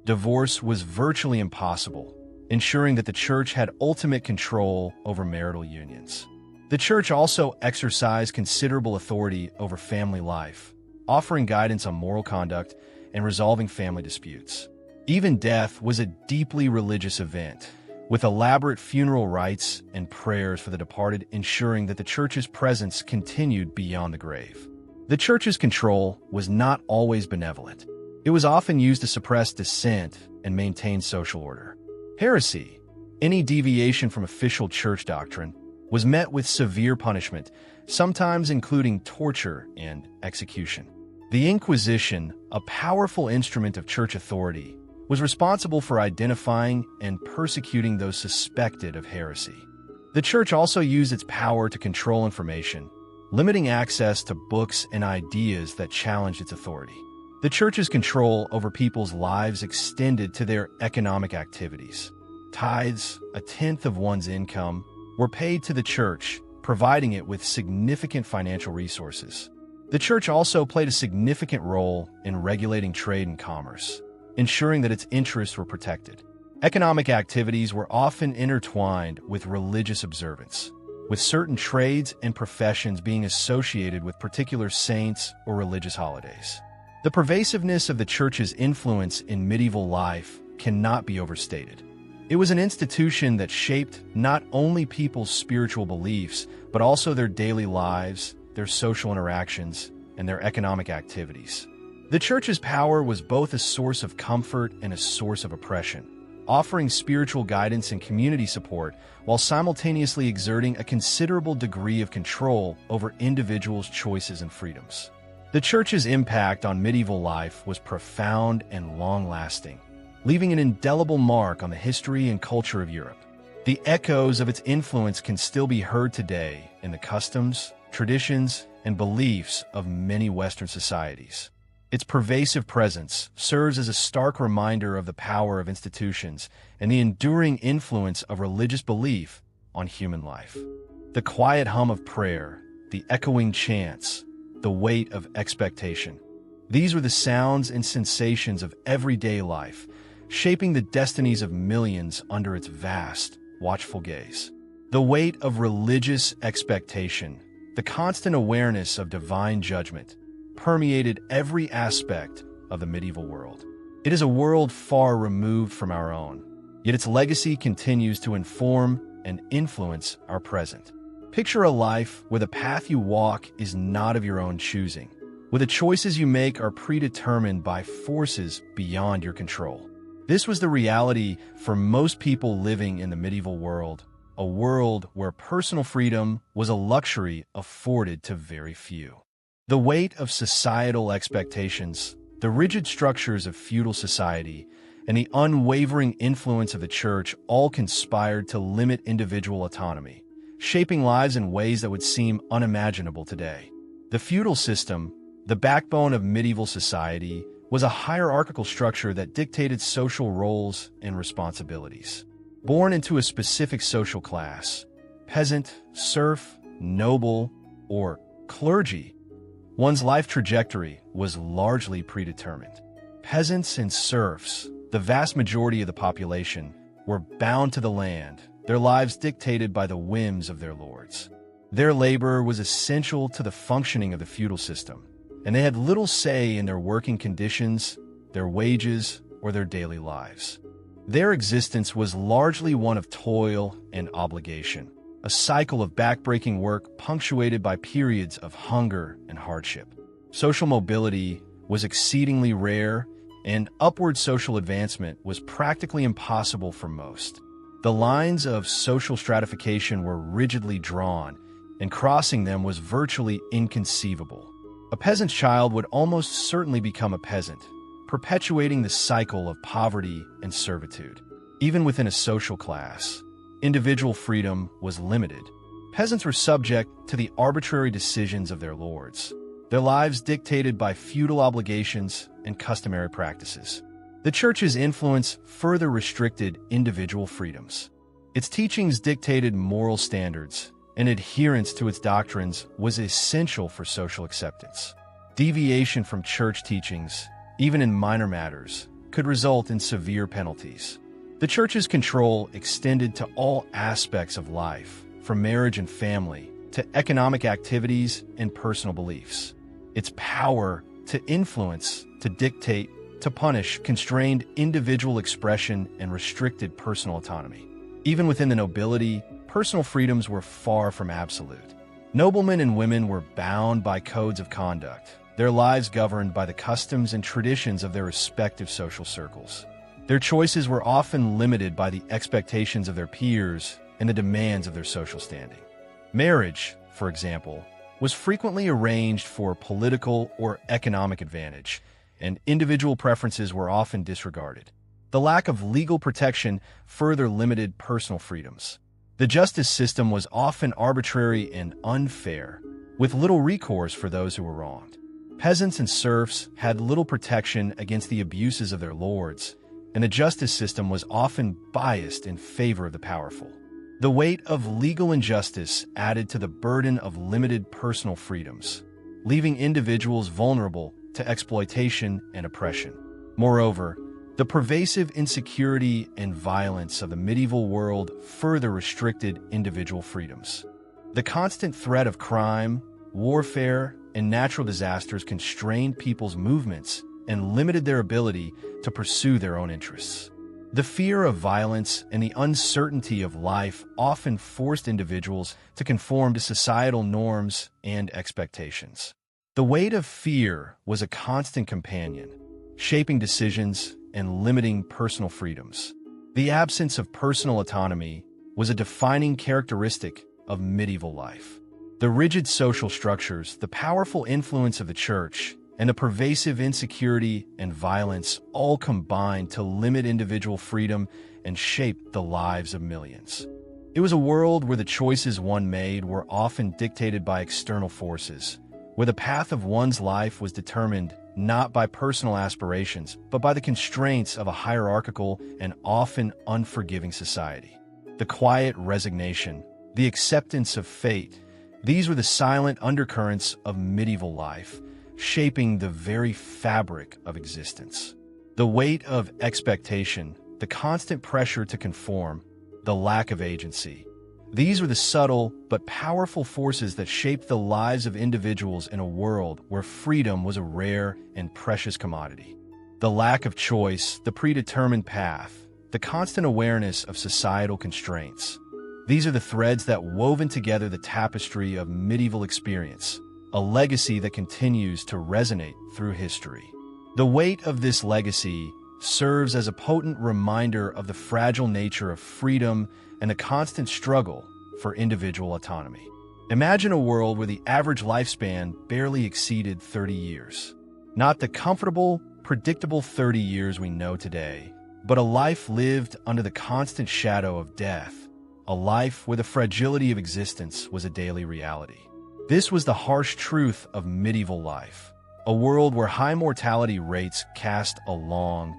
Divorce was virtually impossible, ensuring that the Church had ultimate control over marital unions. The Church also exercised considerable authority over family life, offering guidance on moral conduct and resolving family disputes. Even death was a deeply religious event, with elaborate funeral rites and prayers for the departed ensuring that the Church's presence continued beyond the grave. The Church's control was not always benevolent. It was often used to suppress dissent and maintain social order. Heresy, any deviation from official Church doctrine, was met with severe punishment, sometimes including torture and execution. The Inquisition, a powerful instrument of Church authority, was responsible for identifying and persecuting those suspected of heresy. The Church also used its power to control information, limiting access to books and ideas that challenged its authority. The Church's control over people's lives extended to their economic activities. Tithes, a tenth of one's income, were paid to the Church, providing it with significant financial resources. The Church also played a significant role in regulating trade and commerce, ensuring that its interests were protected. Economic activities were often intertwined with religious observance, with certain trades and professions being associated with particular saints or religious holidays. The pervasiveness of the Church's influence in medieval life cannot be overstated. It was an institution that shaped not only people's spiritual beliefs, but also their daily lives, their social interactions, and their economic activities. The Church's power was both a source of comfort and a source of oppression, offering spiritual guidance and community support while simultaneously exerting a considerable degree of control over individuals' choices and freedoms. The Church's impact on medieval life was profound and long-lasting, leaving an indelible mark on the history and culture of Europe. The echoes of its influence can still be heard today in the customs, traditions, and beliefs of many Western societies. Its pervasive presence serves as a stark reminder of the power of institutions and the enduring influence of religious belief on human life. The quiet hum of prayer, the echoing chants, the weight of expectation. These were the sounds and sensations of everyday life, shaping the destinies of millions under its vast, watchful gaze. The weight of religious expectation, the constant awareness of divine judgment, permeated every aspect of the medieval world. It is a world far removed from our own, yet its legacy continues to inform and influence our present. Picture a life where the path you walk is not of your own choosing, where the choices you make are predetermined by forces beyond your control. This was the reality for most people living in the medieval world, a world where personal freedom was a luxury afforded to very few. The weight of societal expectations, the rigid structures of feudal society, and the unwavering influence of the Church all conspired to limit individual autonomy, shaping lives in ways that would seem unimaginable today. The feudal system, the backbone of medieval society, was a hierarchical structure that dictated social roles and responsibilities. Born into a specific social class, peasant, serf, noble, or clergy, one's life trajectory was largely predetermined. Peasants and serfs, the vast majority of the population, were bound to the land, their lives dictated by the whims of their lords. Their labor was essential to the functioning of the feudal system, and they had little say in their working conditions, their wages, or their daily lives. Their existence was largely one of toil and obligation, a cycle of backbreaking work punctuated by periods of hunger and hardship. Social mobility was exceedingly rare, and upward social advancement was practically impossible for most. The lines of social stratification were rigidly drawn, and crossing them was virtually inconceivable. A peasant's child would almost certainly become a peasant, perpetuating the cycle of poverty and servitude. Even within a social class, individual freedom was limited. Peasants were subject to the arbitrary decisions of their lords, their lives dictated by feudal obligations and customary practices. The Church's influence further restricted individual freedoms. Its teachings dictated moral standards, and adherence to its doctrines was essential for social acceptance. Deviation from church teachings, even in minor matters, could result in severe penalties. The Church's control extended to all aspects of life, from marriage and family to economic activities and personal beliefs. Its power to influence, to dictate, to punish constrained individual expression and restricted personal autonomy. Even within the nobility, personal freedoms were far from absolute. Noblemen and women were bound by codes of conduct, their lives governed by the customs and traditions of their respective social circles. Their choices were often limited by the expectations of their peers and the demands of their social standing. Marriage, for example, was frequently arranged for political or economic advantage, and individual preferences were often disregarded. The lack of legal protection further limited personal freedoms. The justice system was often arbitrary and unfair, with little recourse for those who were wronged. Peasants and serfs had little protection against the abuses of their lords, and the justice system was often biased in favor of the powerful. The weight of legal injustice added to the burden of limited personal freedoms, leaving individuals vulnerable to exploitation and oppression. Moreover, the pervasive insecurity and violence of the medieval world further restricted individual freedoms. The constant threat of crime, warfare, and natural disasters constrained people's movements and limited their ability to pursue their own interests. The fear of violence and the uncertainty of life often forced individuals to conform to societal norms and expectations. The weight of fear was a constant companion, shaping decisions and limiting personal freedoms. The absence of personal autonomy was a defining characteristic of medieval life. The rigid social structures, the powerful influence of the Church, and the pervasive insecurity and violence all combined to limit individual freedom and shape the lives of millions. It was a world where the choices one made were often dictated by external forces, where the path of one's life was determined not by personal aspirations, but by the constraints of a hierarchical and often unforgiving society. The quiet resignation, the acceptance of fate, these were the silent undercurrents of medieval life, shaping the very fabric of existence. The weight of expectation, the constant pressure to conform, the lack of agency. These were the subtle but powerful forces that shaped the lives of individuals in a world where freedom was a rare and precious commodity. The lack of choice, the predetermined path, the constant awareness of societal constraints. These are the threads that woven together the tapestry of medieval experience, a legacy that continues to resonate through history. The weight of this legacy serves as a potent reminder of the fragile nature of freedom and the constant struggle for individual autonomy. Imagine a world where the average lifespan barely exceeded 30 years. Not the comfortable, predictable 30 years we know today, but a life lived under the constant shadow of death, a life where the fragility of existence was a daily reality. This was the harsh truth of medieval life, a world where high mortality rates cast a long,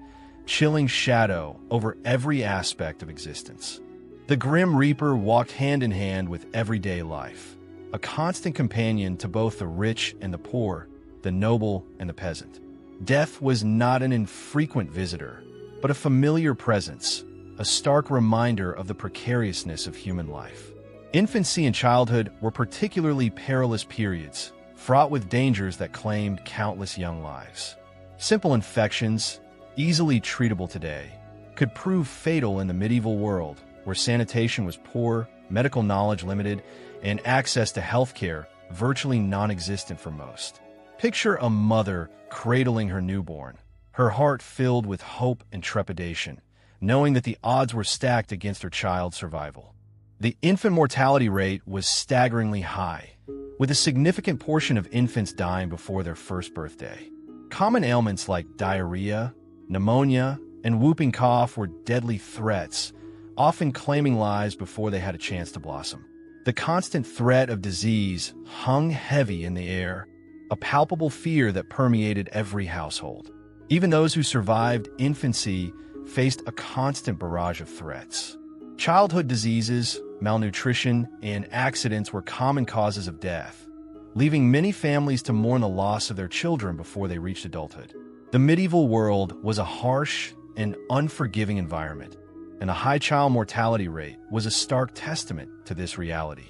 chilling shadow over every aspect of existence. The Grim Reaper walked hand in hand with everyday life, a constant companion to both the rich and the poor, the noble and the peasant. Death was not an infrequent visitor, but a familiar presence, a stark reminder of the precariousness of human life. Infancy and childhood were particularly perilous periods, fraught with dangers that claimed countless young lives. Simple infections, easily treatable today, could prove fatal in the medieval world, where sanitation was poor, medical knowledge limited, and access to healthcare virtually non-existent for most. Picture a mother cradling her newborn, her heart filled with hope and trepidation, knowing that the odds were stacked against her child's survival. The infant mortality rate was staggeringly high, with a significant portion of infants dying before their first birthday. Common ailments like diarrhea, pneumonia, and whooping cough were deadly threats, often claiming lives before they had a chance to blossom. The constant threat of disease hung heavy in the air, a palpable fear that permeated every household. Even those who survived infancy faced a constant barrage of threats. Childhood diseases, malnutrition, and accidents were common causes of death, leaving many families to mourn the loss of their children before they reached adulthood. The medieval world was a harsh and unforgiving environment, and a high child mortality rate was a stark testament to this reality.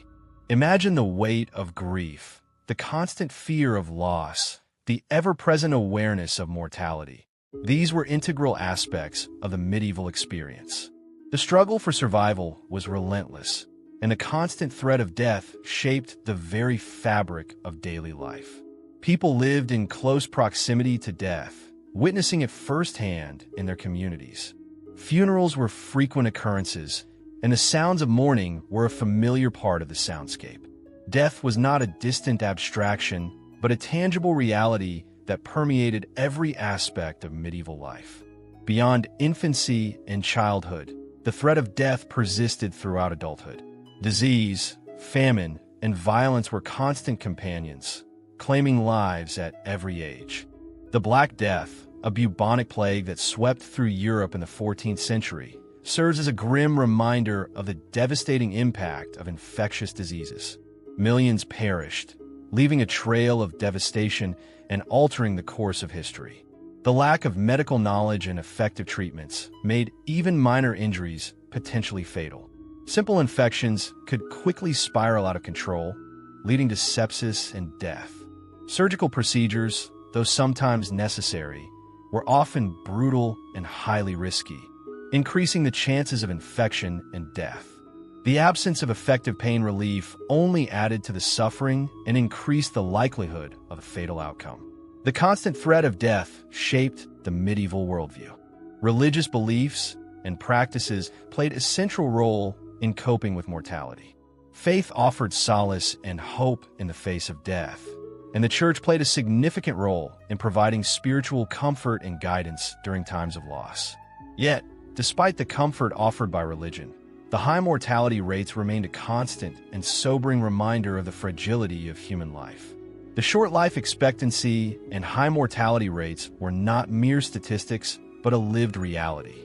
Imagine the weight of grief, the constant fear of loss, the ever-present awareness of mortality. These were integral aspects of the medieval experience. The struggle for survival was relentless, and the constant threat of death shaped the very fabric of daily life. People lived in close proximity to death, witnessing it firsthand in their communities. Funerals were frequent occurrences, and the sounds of mourning were a familiar part of the soundscape. Death was not a distant abstraction, but a tangible reality that permeated every aspect of medieval life. Beyond infancy and childhood, the threat of death persisted throughout adulthood. Disease, famine, and violence were constant companions, claiming lives at every age. The Black Death, a bubonic plague that swept through Europe in the 14th century, serves as a grim reminder of the devastating impact of infectious diseases. Millions perished, leaving a trail of devastation and altering the course of history. The lack of medical knowledge and effective treatments made even minor injuries potentially fatal. Simple infections could quickly spiral out of control, leading to sepsis and death. Surgical procedures, though sometimes necessary, were often brutal and highly risky, increasing the chances of infection and death. The absence of effective pain relief only added to the suffering and increased the likelihood of a fatal outcome. The constant threat of death shaped the medieval worldview. Religious beliefs and practices played a central role in coping with mortality. Faith offered solace and hope in the face of death, and the church played a significant role in providing spiritual comfort and guidance during times of loss. Yet, despite the comfort offered by religion, the high mortality rates remained a constant and sobering reminder of the fragility of human life. The short life expectancy and high mortality rates were not mere statistics, but a lived reality.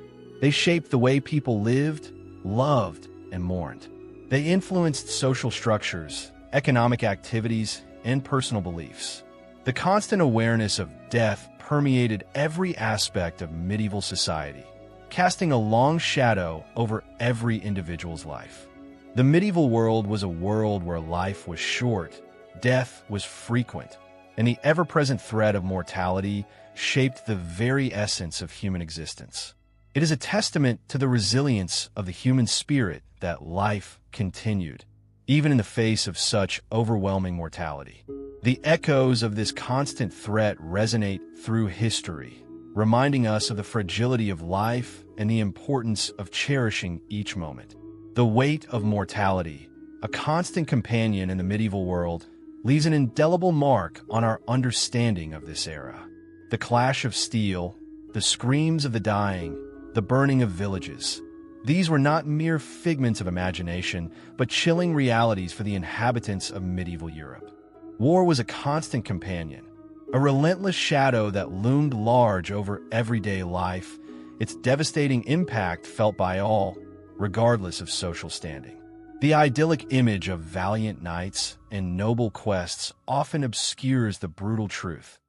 They shaped the way people lived, loved, and mourned. They influenced social structures, economic activities, and personal beliefs. The constant awareness of death permeated every aspect of medieval society, casting a long shadow over every individual's life. The medieval world was a world where life was short, death was frequent, and the ever-present threat of mortality shaped the very essence of human existence. It is a testament to the resilience of the human spirit that life continued, even in the face of such overwhelming mortality. The echoes of this constant threat resonate through history, reminding us of the fragility of life and the importance of cherishing each moment. The weight of mortality, a constant companion in the medieval world, leaves an indelible mark on our understanding of this era. The clash of steel, the screams of the dying, the burning of villages. These were not mere figments of imagination, but chilling realities for the inhabitants of medieval Europe. War was a constant companion, a relentless shadow that loomed large over everyday life, its devastating impact felt by all, regardless of social standing. The idyllic image of valiant knights and noble quests often obscures the brutal truth.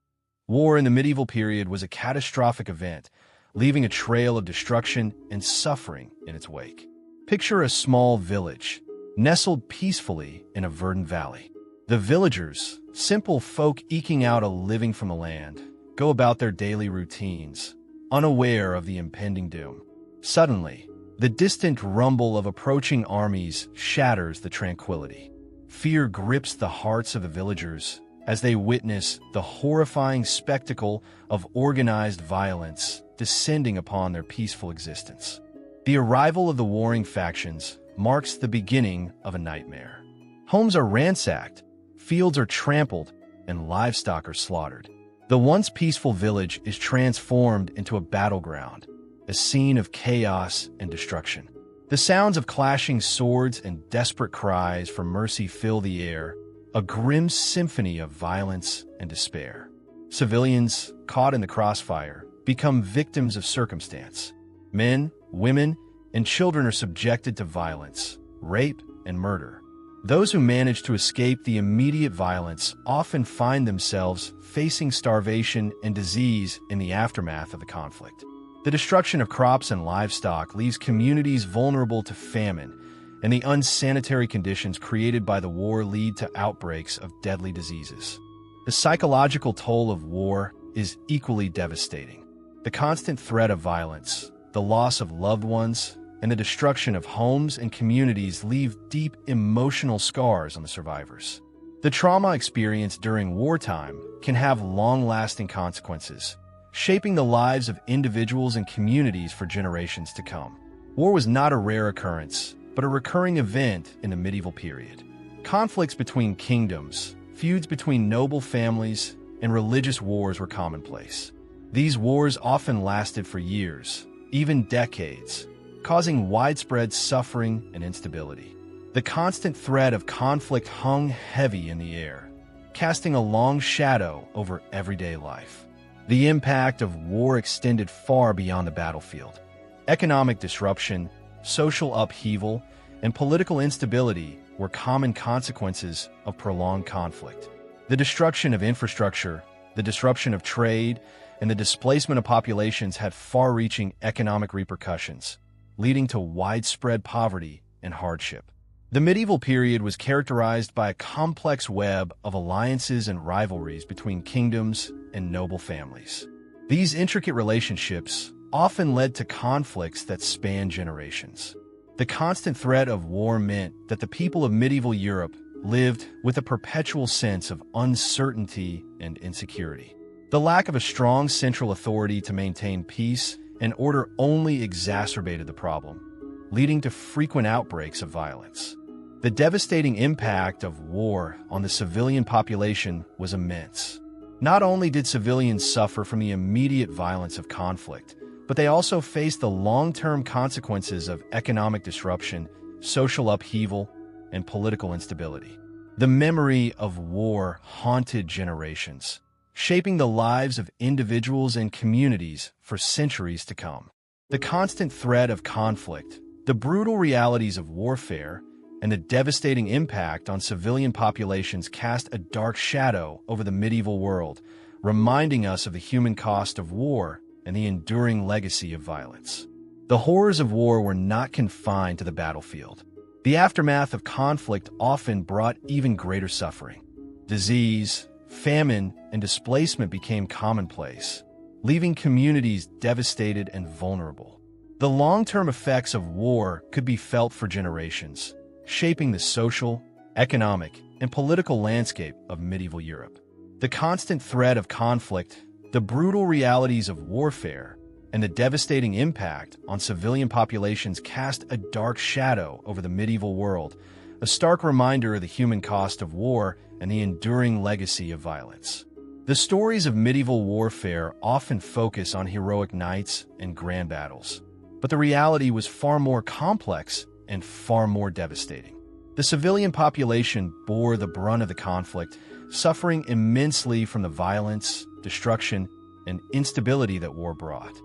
War in the medieval period was a catastrophic event, leaving a trail of destruction and suffering in its wake. Picture a small village, nestled peacefully in a verdant valley. The villagers, simple folk eking out a living from the land, go about their daily routines, unaware of the impending doom. Suddenly, the distant rumble of approaching armies shatters the tranquility. Fear grips the hearts of the villagers as they witness the horrifying spectacle of organized violence descending upon their peaceful existence. The arrival of the warring factions marks the beginning of a nightmare. Homes are ransacked, fields are trampled, and livestock are slaughtered. The once peaceful village is transformed into a battleground, a scene of chaos and destruction. The sounds of clashing swords and desperate cries for mercy fill the air, a grim symphony of violence and despair. Civilians, caught in the crossfire, become victims of circumstance. Men, women, and children are subjected to violence, rape, and murder. Those who manage to escape the immediate violence often find themselves facing starvation and disease in the aftermath of the conflict. The destruction of crops and livestock leaves communities vulnerable to famine, and the unsanitary conditions created by the war lead to outbreaks of deadly diseases. The psychological toll of war is equally devastating. The constant threat of violence, the loss of loved ones, and the destruction of homes and communities leave deep emotional scars on the survivors. The trauma experienced during wartime can have long-lasting consequences, shaping the lives of individuals and communities for generations to come. War was not a rare occurrence, but a recurring event in the medieval period. Conflicts between kingdoms, feuds between noble families, and religious wars were commonplace. These wars often lasted for years, even decades, causing widespread suffering and instability. The constant threat of conflict hung heavy in the air, casting a long shadow over everyday life. The impact of war extended far beyond the battlefield. Economic disruption, social upheaval, and political instability were common consequences of prolonged conflict. The destruction of infrastructure, the disruption of trade, and the displacement of populations had far-reaching economic repercussions, leading to widespread poverty and hardship. The medieval period was characterized by a complex web of alliances and rivalries between kingdoms and noble families. These intricate relationships often led to conflicts that spanned generations. The constant threat of war meant that the people of medieval Europe lived with a perpetual sense of uncertainty and insecurity. The lack of a strong central authority to maintain peace and order only exacerbated the problem, leading to frequent outbreaks of violence. The devastating impact of war on the civilian population was immense. Not only did civilians suffer from the immediate violence of conflict, but they also faced the long-term consequences of economic disruption, social upheaval, and political instability. The memory of war haunted generations, shaping the lives of individuals and communities for centuries to come. The constant threat of conflict, the brutal realities of warfare, and the devastating impact on civilian populations cast a dark shadow over the medieval world, reminding us of the human cost of war and the enduring legacy of violence. The horrors of war were not confined to the battlefield. The aftermath of conflict often brought even greater suffering. Disease, famine, and displacement became commonplace, leaving communities devastated and vulnerable. The long-term effects of war could be felt for generations, shaping the social, economic, and political landscape of medieval Europe. The constant threat of conflict, the brutal realities of warfare, and the devastating impact on civilian populations cast a dark shadow over the medieval world, a stark reminder of the human cost of war and the enduring legacy of violence. The stories of medieval warfare often focus on heroic knights and grand battles, but the reality was far more complex and far more devastating. The civilian population bore the brunt of the conflict, suffering immensely from the violence, destruction, and instability that war brought.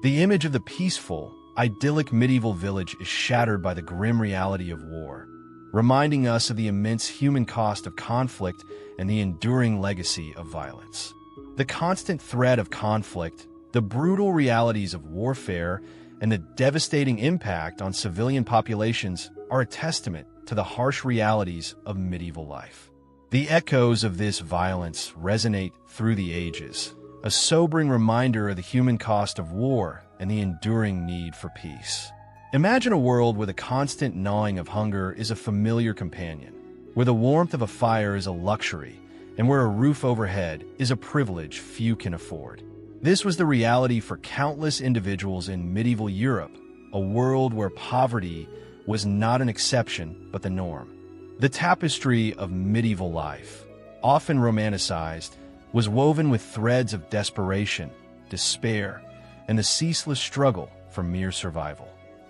The image of the peaceful, idyllic medieval village is shattered by the grim reality of war, reminding us of the immense human cost of conflict and the enduring legacy of violence. The constant threat of conflict, the brutal realities of warfare, and the devastating impact on civilian populations are a testament to the harsh realities of medieval life. The echoes of this violence resonate through the ages, a sobering reminder of the human cost of war and the enduring need for peace. Imagine a world where the constant gnawing of hunger is a familiar companion, where the warmth of a fire is a luxury, and where a roof overhead is a privilege few can afford. This was the reality for countless individuals in medieval Europe, a world where poverty was not an exception but the norm. The tapestry of medieval life, often romanticized, was woven with threads of desperation, despair, and the ceaseless struggle for mere survival.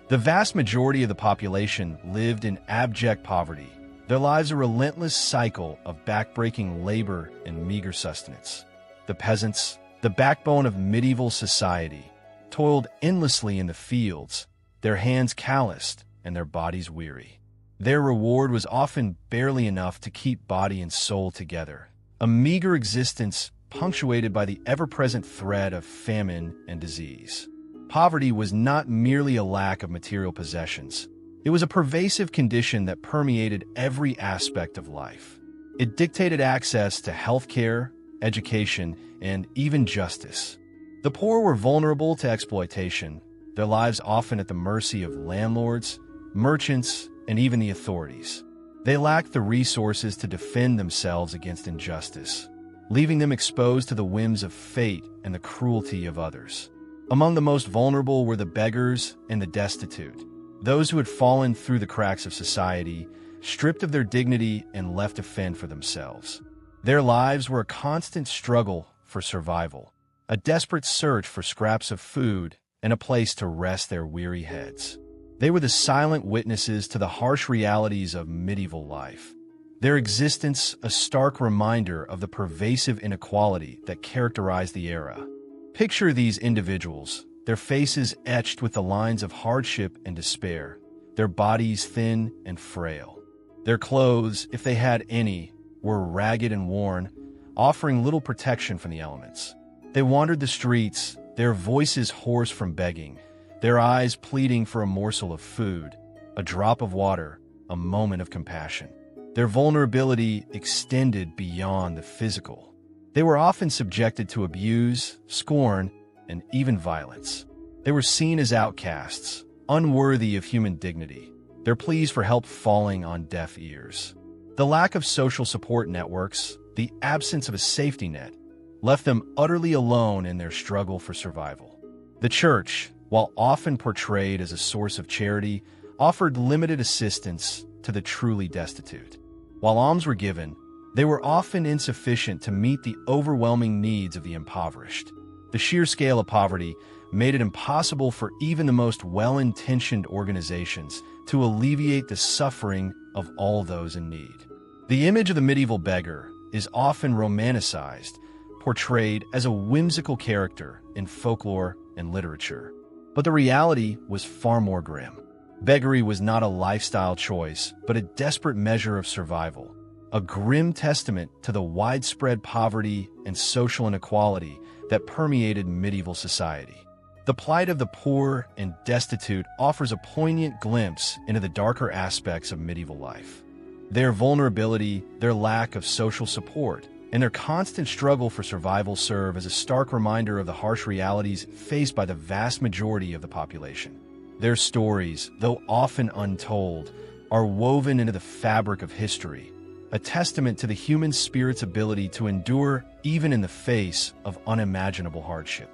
The vast majority of the population lived in abject poverty, their lives a relentless cycle of backbreaking labor and meager sustenance. The peasants, the backbone of medieval society, toiled endlessly in the fields, their hands calloused and their bodies weary. Their reward was often barely enough to keep body and soul together, a meager existence punctuated by the ever-present threat of famine and disease. Poverty was not merely a lack of material possessions. It was a pervasive condition that permeated every aspect of life. It dictated access to healthcare, education, and even justice. The poor were vulnerable to exploitation, their lives often at the mercy of landlords, merchants, and even the authorities. They lacked the resources to defend themselves against injustice, leaving them exposed to the whims of fate and the cruelty of others. Among the most vulnerable were the beggars and the destitute, those who had fallen through the cracks of society, stripped of their dignity and left to fend for themselves. Their lives were a constant struggle for survival, a desperate search for scraps of food and a place to rest their weary heads. They were the silent witnesses to the harsh realities of medieval life, their existence a stark reminder of the pervasive inequality that characterized the era. Picture these individuals, their faces etched with the lines of hardship and despair, their bodies thin and frail. Their clothes, if they had any, were ragged and worn, offering little protection from the elements. They wandered the streets, their voices hoarse from begging, their eyes pleading for a morsel of food, a drop of water, a moment of compassion. Their vulnerability extended beyond the physical. They were often subjected to abuse, scorn, and even violence. They were seen as outcasts, unworthy of human dignity, their pleas for help falling on deaf ears. The lack of social support networks, the absence of a safety net, left them utterly alone in their struggle for survival. The church, while often portrayed as a source of charity, offered limited assistance to the truly destitute. While alms were given, they were often insufficient to meet the overwhelming needs of the impoverished. The sheer scale of poverty made it impossible for even the most well-intentioned organizations to alleviate the suffering of all those in need. The image of the medieval beggar is often romanticized, portrayed as a whimsical character in folklore and literature. But the reality was far more grim. Beggary was not a lifestyle choice, but a desperate measure of survival, a grim testament to the widespread poverty and social inequality that permeated medieval society. The plight of the poor and destitute offers a poignant glimpse into the darker aspects of medieval life. Their vulnerability, their lack of social support, and their constant struggle for survival serve as a stark reminder of the harsh realities faced by the vast majority of the population. Their stories, though often untold, are woven into the fabric of history, a testament to the human spirit's ability to endure even in the face of unimaginable hardship.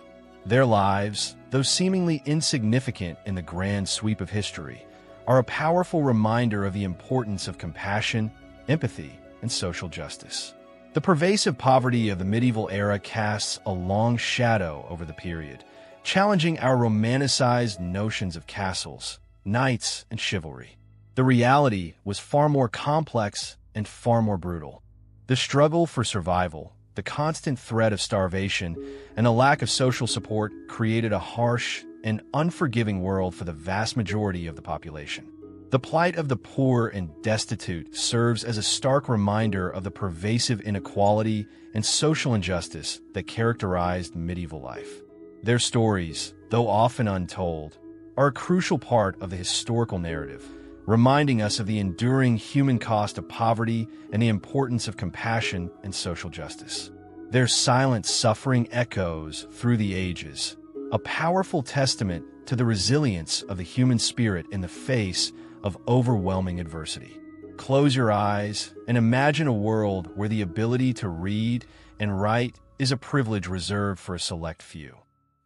Their lives, though seemingly insignificant in the grand sweep of history, are a powerful reminder of the importance of compassion, empathy, and social justice. The pervasive poverty of the medieval era casts a long shadow over the period, challenging our romanticized notions of castles, knights, and chivalry. The reality was far more complex and far more brutal. The struggle for survival, the constant threat of starvation, and the lack of social support created a harsh and unforgiving world for the vast majority of the population. The plight of the poor and destitute serves as a stark reminder of the pervasive inequality and social injustice that characterized medieval life. Their stories, though often untold, are a crucial part of the historical narrative, reminding us of the enduring human cost of poverty and the importance of compassion and social justice. Their silent suffering echoes through the ages, a powerful testament to the resilience of the human spirit in the face of overwhelming adversity. Close your eyes and imagine a world where the ability to read and write is a privilege reserved for a select few.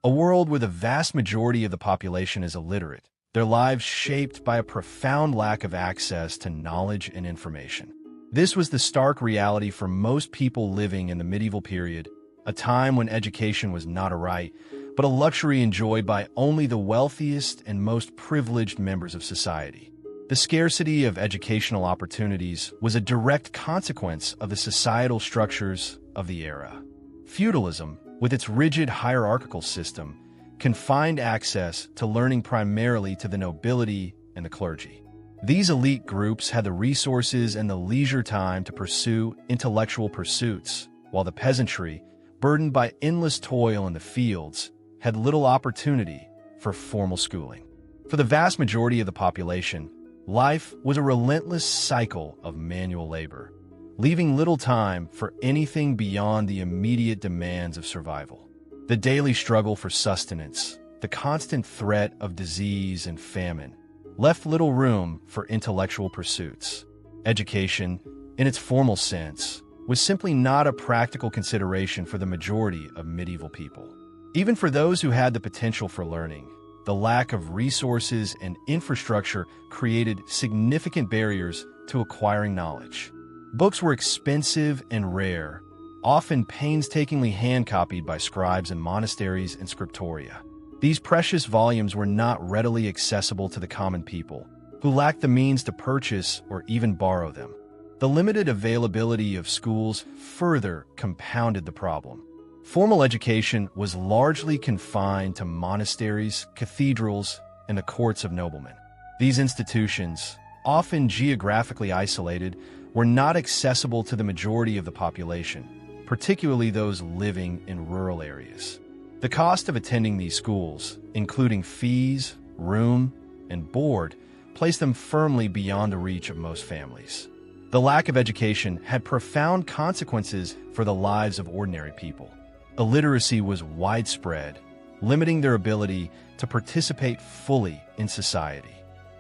A world where the vast majority of the population is illiterate, their lives shaped by a profound lack of access to knowledge and information. This was the stark reality for most people living in the medieval period, a time when education was not a right, but a luxury enjoyed by only the wealthiest and most privileged members of society. The scarcity of educational opportunities was a direct consequence of the societal structures of the era. Feudalism, with its rigid hierarchical system, confined access to learning primarily to the nobility and the clergy. These elite groups had the resources and the leisure time to pursue intellectual pursuits, while the peasantry, burdened by endless toil in the fields, had little opportunity for formal schooling. For the vast majority of the population, life was a relentless cycle of manual labor, leaving little time for anything beyond the immediate demands of survival. The daily struggle for sustenance, the constant threat of disease and famine, left little room for intellectual pursuits. Education, in its formal sense, was simply not a practical consideration for the majority of medieval people. Even for those who had the potential for learning, the lack of resources and infrastructure created significant barriers to acquiring knowledge. Books were expensive and rare, often painstakingly hand-copied by scribes in monasteries and scriptoria. These precious volumes were not readily accessible to the common people, who lacked the means to purchase or even borrow them. The limited availability of schools further compounded the problem. Formal education was largely confined to monasteries, cathedrals, and the courts of noblemen. These institutions, often geographically isolated, were not accessible to the majority of the population, particularly those living in rural areas. The cost of attending these schools, including fees, room, and board, placed them firmly beyond the reach of most families. The lack of education had profound consequences for the lives of ordinary people. Illiteracy was widespread, limiting their ability to participate fully in society.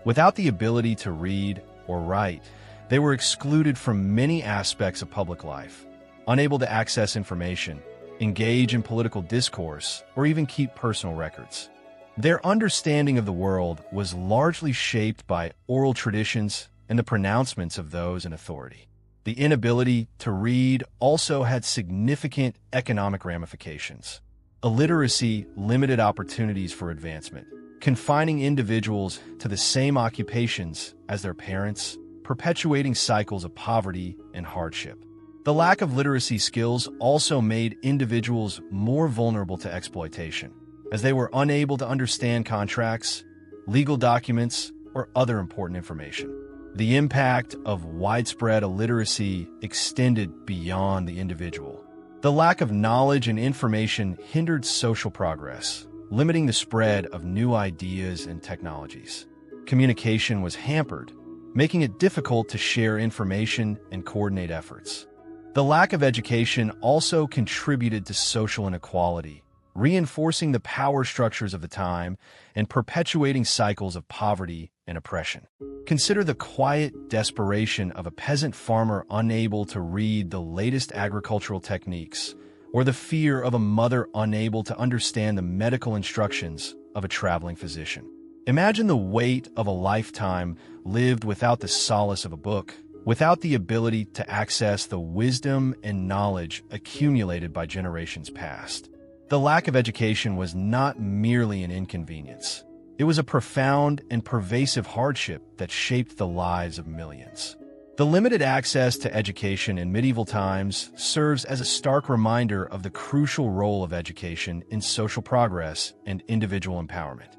Without the ability to read or write, they were excluded from many aspects of public life, unable to access information, engage in political discourse, or even keep personal records. Their understanding of the world was largely shaped by oral traditions and the pronouncements of those in authority. The inability to read also had significant economic ramifications. Illiteracy limited opportunities for advancement, confining individuals to the same occupations as their parents, perpetuating cycles of poverty and hardship. The lack of literacy skills also made individuals more vulnerable to exploitation, as they were unable to understand contracts, legal documents, or other important information. The impact of widespread illiteracy extended beyond the individual. The lack of knowledge and information hindered social progress, limiting the spread of new ideas and technologies. Communication was hampered, making it difficult to share information and coordinate efforts. The lack of education also contributed to social inequality, reinforcing the power structures of the time and perpetuating cycles of poverty and oppression. Consider the quiet desperation of a peasant farmer unable to read the latest agricultural techniques, or the fear of a mother unable to understand the medical instructions of a traveling physician. Imagine the weight of a lifetime lived without the solace of a book, without the ability to access the wisdom and knowledge accumulated by generations past. The lack of education was not merely an inconvenience. It was a profound and pervasive hardship that shaped the lives of millions. The limited access to education in medieval times serves as a stark reminder of the crucial role of education in social progress and individual empowerment.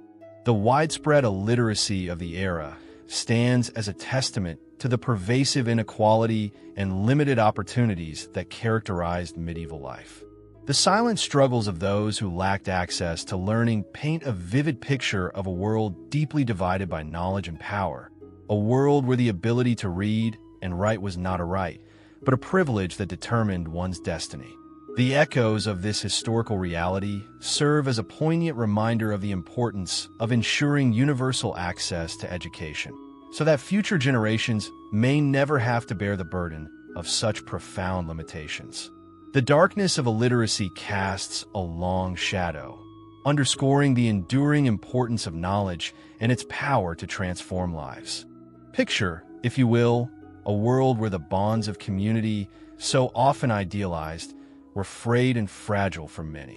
The widespread illiteracy of the era stands as a testament to the pervasive inequality and limited opportunities that characterized medieval life. The silent struggles of those who lacked access to learning paint a vivid picture of a world deeply divided by knowledge and power, a world where the ability to read and write was not a right, but a privilege that determined one's destiny. The echoes of this historical reality serve as a poignant reminder of the importance of ensuring universal access to education, so that future generations may never have to bear the burden of such profound limitations. The darkness of illiteracy casts a long shadow, underscoring the enduring importance of knowledge and its power to transform lives. Picture, if you will, a world where the bonds of community, so often idealized, were frayed and fragile for many.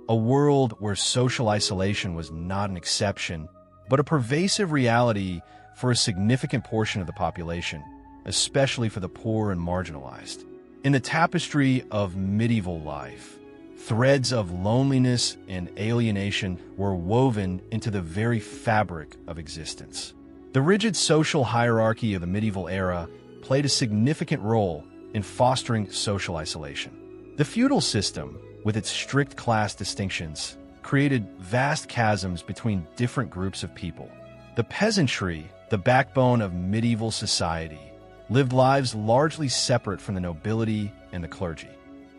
A world where social isolation was not an exception, but a pervasive reality for a significant portion of the population, especially for the poor and marginalized. In the tapestry of medieval life, threads of loneliness and alienation were woven into the very fabric of existence. The rigid social hierarchy of the medieval era played a significant role in fostering social isolation. The feudal system, with its strict class distinctions, created vast chasms between different groups of people. The peasantry, the backbone of medieval society, lived lives largely separate from the nobility and the clergy.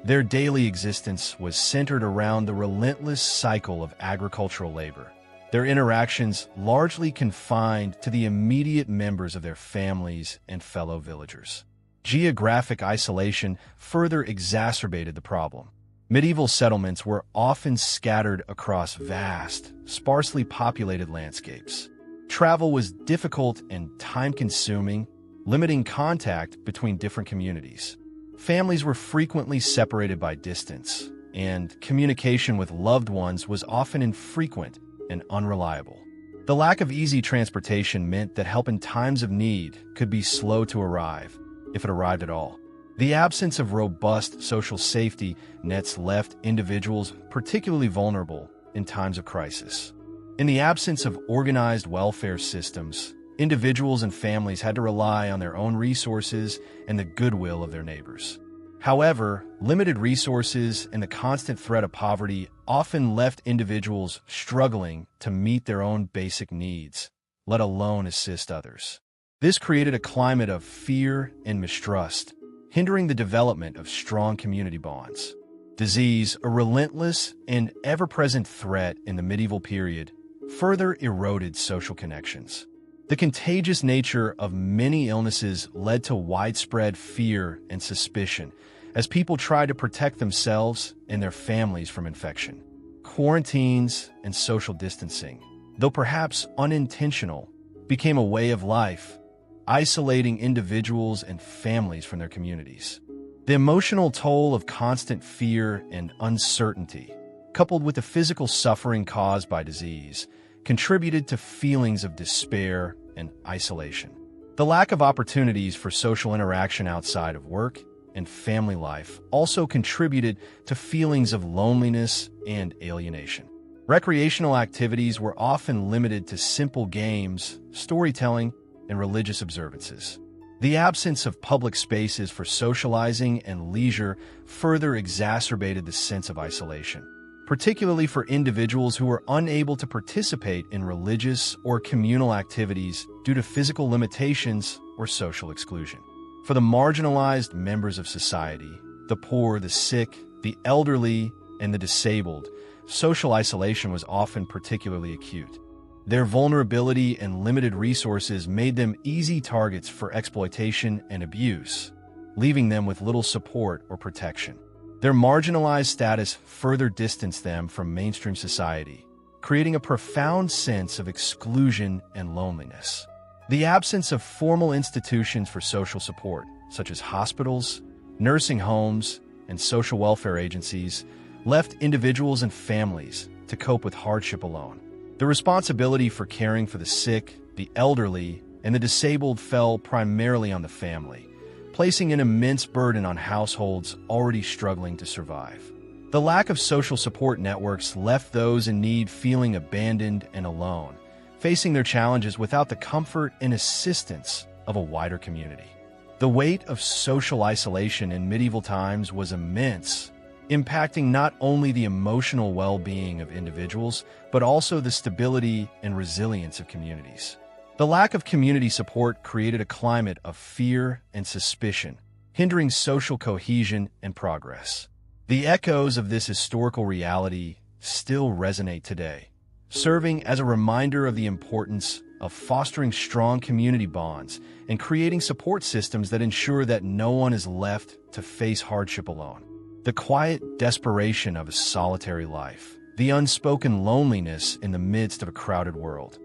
Their daily existence was centered around the relentless cycle of agricultural labor, their interactions largely confined to the immediate members of their families and fellow villagers. Geographic isolation further exacerbated the problem. Medieval settlements were often scattered across vast, sparsely populated landscapes. Travel was difficult and time-consuming, limiting contact between different communities. Families were frequently separated by distance, and communication with loved ones was often infrequent and unreliable. The lack of easy transportation meant that help in times of need could be slow to arrive, if it arrived at all. The absence of robust social safety nets left individuals particularly vulnerable in times of crisis. In the absence of organized welfare systems, individuals and families had to rely on their own resources and the goodwill of their neighbors. However, limited resources and the constant threat of poverty often left individuals struggling to meet their own basic needs, let alone assist others. This created a climate of fear and mistrust, hindering the development of strong community bonds. Disease, a relentless and ever-present threat in the medieval period, further eroded social connections. The contagious nature of many illnesses led to widespread fear and suspicion as people tried to protect themselves and their families from infection. Quarantines and social distancing, though perhaps unintentional, became a way of life, isolating individuals and families from their communities. The emotional toll of constant fear and uncertainty, coupled with the physical suffering caused by disease, contributed to feelings of despair and isolation. The lack of opportunities for social interaction outside of work and family life also contributed to feelings of loneliness and alienation. Recreational activities were often limited to simple games, storytelling, and religious observances. The absence of public spaces for socializing and leisure further exacerbated the sense of isolation, particularly for individuals who were unable to participate in religious or communal activities due to physical limitations or social exclusion. For the marginalized members of society, the poor, the sick, the elderly, and the disabled, social isolation was often particularly acute. Their vulnerability and limited resources made them easy targets for exploitation and abuse, leaving them with little support or protection. Their marginalized status further distanced them from mainstream society, creating a profound sense of exclusion and loneliness. The absence of formal institutions for social support, such as hospitals, nursing homes, and social welfare agencies, left individuals and families to cope with hardship alone. The responsibility for caring for the sick, the elderly, and the disabled fell primarily on the family, placing an immense burden on households already struggling to survive. The lack of social support networks left those in need feeling abandoned and alone, facing their challenges without the comfort and assistance of a wider community. The weight of social isolation in medieval times was immense, impacting not only the emotional well-being of individuals, but also the stability and resilience of communities. The lack of community support created a climate of fear and suspicion, hindering social cohesion and progress. The echoes of this historical reality still resonate today, serving as a reminder of the importance of fostering strong community bonds and creating support systems that ensure that no one is left to face hardship alone. The quiet desperation of a solitary life, the unspoken loneliness in the midst of a crowded world.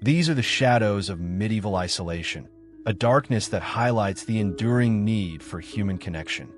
These are the shadows of medieval isolation, a darkness that highlights the enduring need for human connection.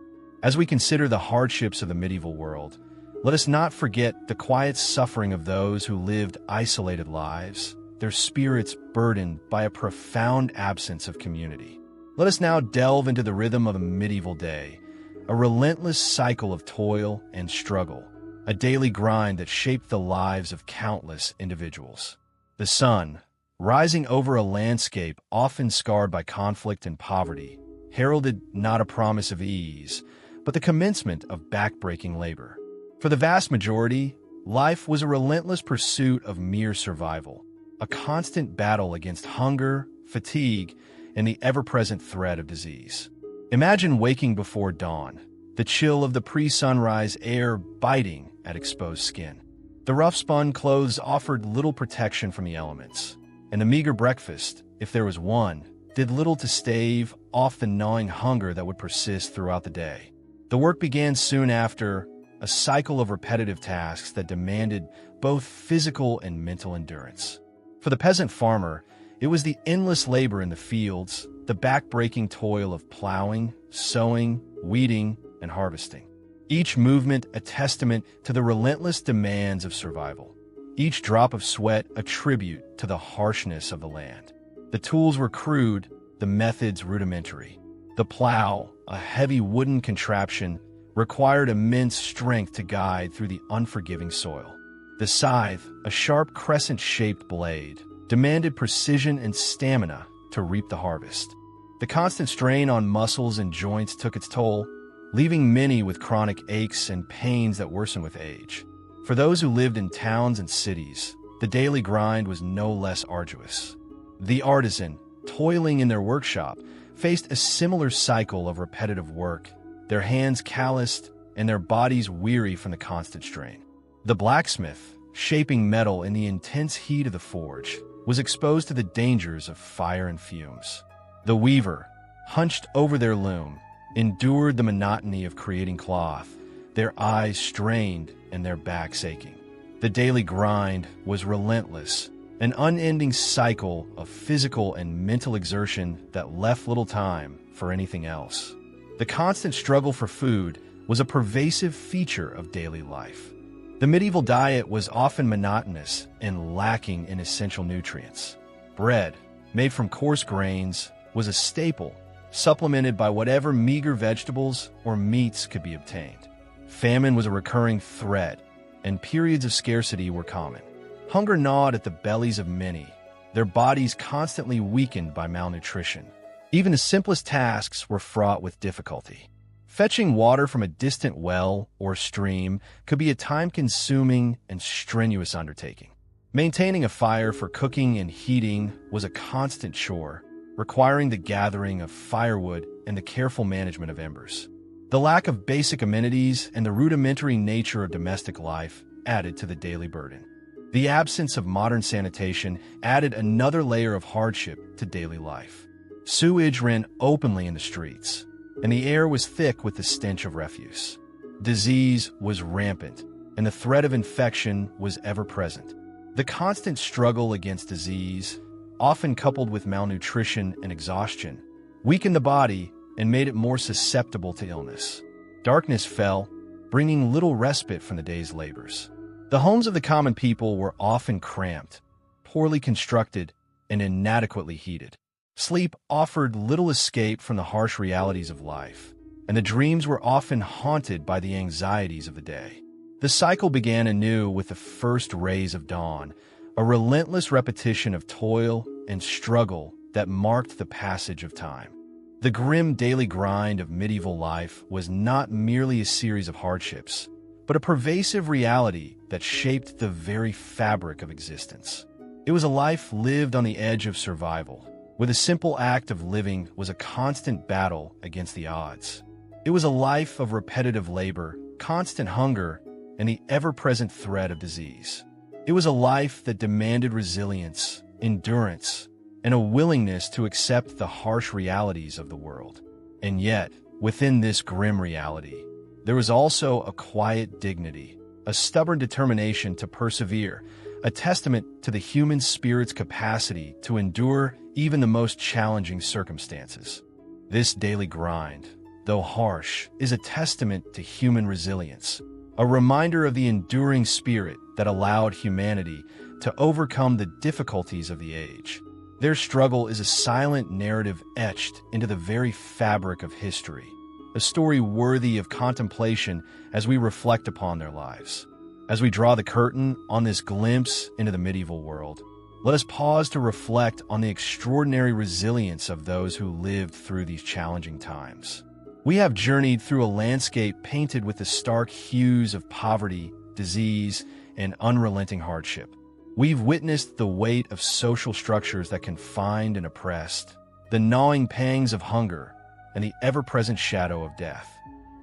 As we consider the hardships of the medieval world, let us not forget the quiet suffering of those who lived isolated lives, their spirits burdened by a profound absence of community. Let us now delve into the rhythm of a medieval day, a relentless cycle of toil and struggle, a daily grind that shaped the lives of countless individuals. The sun, rising over a landscape often scarred by conflict and poverty, heralded not a promise of ease, but the commencement of backbreaking labor. For the vast majority, life was a relentless pursuit of mere survival, a constant battle against hunger, fatigue, and the ever-present threat of disease. Imagine waking before dawn, the chill of the pre-sunrise air biting at exposed skin. The rough-spun clothes offered little protection from the elements, and the meager breakfast, if there was one, did little to stave off the gnawing hunger that would persist throughout the day. The work began soon after, a cycle of repetitive tasks that demanded both physical and mental endurance. For the peasant farmer, it was the endless labor in the fields, the back-breaking toil of plowing, sowing, weeding, and harvesting. Each movement a testament to the relentless demands of survival. Each drop of sweat a tribute to the harshness of the land. The tools were crude, the methods rudimentary. The plow, a heavy wooden contraption, required immense strength to guide through the unforgiving soil. The scythe, a sharp crescent-shaped blade, demanded precision and stamina to reap the harvest. The constant strain on muscles and joints took its toll, leaving many with chronic aches and pains that worsen with age. For those who lived in towns and cities, the daily grind was no less arduous. The artisan, toiling in their workshop, faced a similar cycle of repetitive work, their hands calloused and their bodies weary from the constant strain. The blacksmith, shaping metal in the intense heat of the forge, was exposed to the dangers of fire and fumes. The weaver, hunched over their loom, endured the monotony of creating cloth, their eyes strained and their backs aching. The daily grind was relentless, an unending cycle of physical and mental exertion that left little time for anything else. The constant struggle for food was a pervasive feature of daily life. The medieval diet was often monotonous and lacking in essential nutrients. Bread, made from coarse grains, was a staple, supplemented by whatever meager vegetables or meats could be obtained. Famine was a recurring threat, and periods of scarcity were common. Hunger gnawed at the bellies of many, their bodies constantly weakened by malnutrition. Even the simplest tasks were fraught with difficulty. Fetching water from a distant well or stream could be a time-consuming and strenuous undertaking. Maintaining a fire for cooking and heating was a constant chore, requiring the gathering of firewood and the careful management of embers. The lack of basic amenities and the rudimentary nature of domestic life added to the daily burden. The absence of modern sanitation added another layer of hardship to daily life. Sewage ran openly in the streets, and the air was thick with the stench of refuse. Disease was rampant, and the threat of infection was ever present. The constant struggle against disease, often coupled with malnutrition and exhaustion, weakened the body and made it more susceptible to illness. Darkness fell, bringing little respite from the day's labors. The homes of the common people were often cramped, poorly constructed, and inadequately heated. Sleep offered little escape from the harsh realities of life, and the dreams were often haunted by the anxieties of the day. The cycle began anew with the first rays of dawn, a relentless repetition of toil and struggle that marked the passage of time. The grim daily grind of medieval life was not merely a series of hardships, but a pervasive reality that shaped the very fabric of existence. It was a life lived on the edge of survival, where the simple act of living was a constant battle against the odds. It was a life of repetitive labor, constant hunger, and the ever-present threat of disease. It was a life that demanded resilience, endurance, and a willingness to accept the harsh realities of the world. And yet, within this grim reality, there was also a quiet dignity, a stubborn determination to persevere, a testament to the human spirit's capacity to endure even the most challenging circumstances. This daily grind, though harsh, is a testament to human resilience, a reminder of the enduring spirit that allowed humanity to overcome the difficulties of the age. Their struggle is a silent narrative etched into the very fabric of history, a story worthy of contemplation as we reflect upon their lives. As we draw the curtain on this glimpse into the medieval world, let us pause to reflect on the extraordinary resilience of those who lived through these challenging times. We have journeyed through a landscape painted with the stark hues of poverty, disease, and unrelenting hardship. We've witnessed the weight of social structures that confined and oppressed, the gnawing pangs of hunger, and the ever-present shadow of death.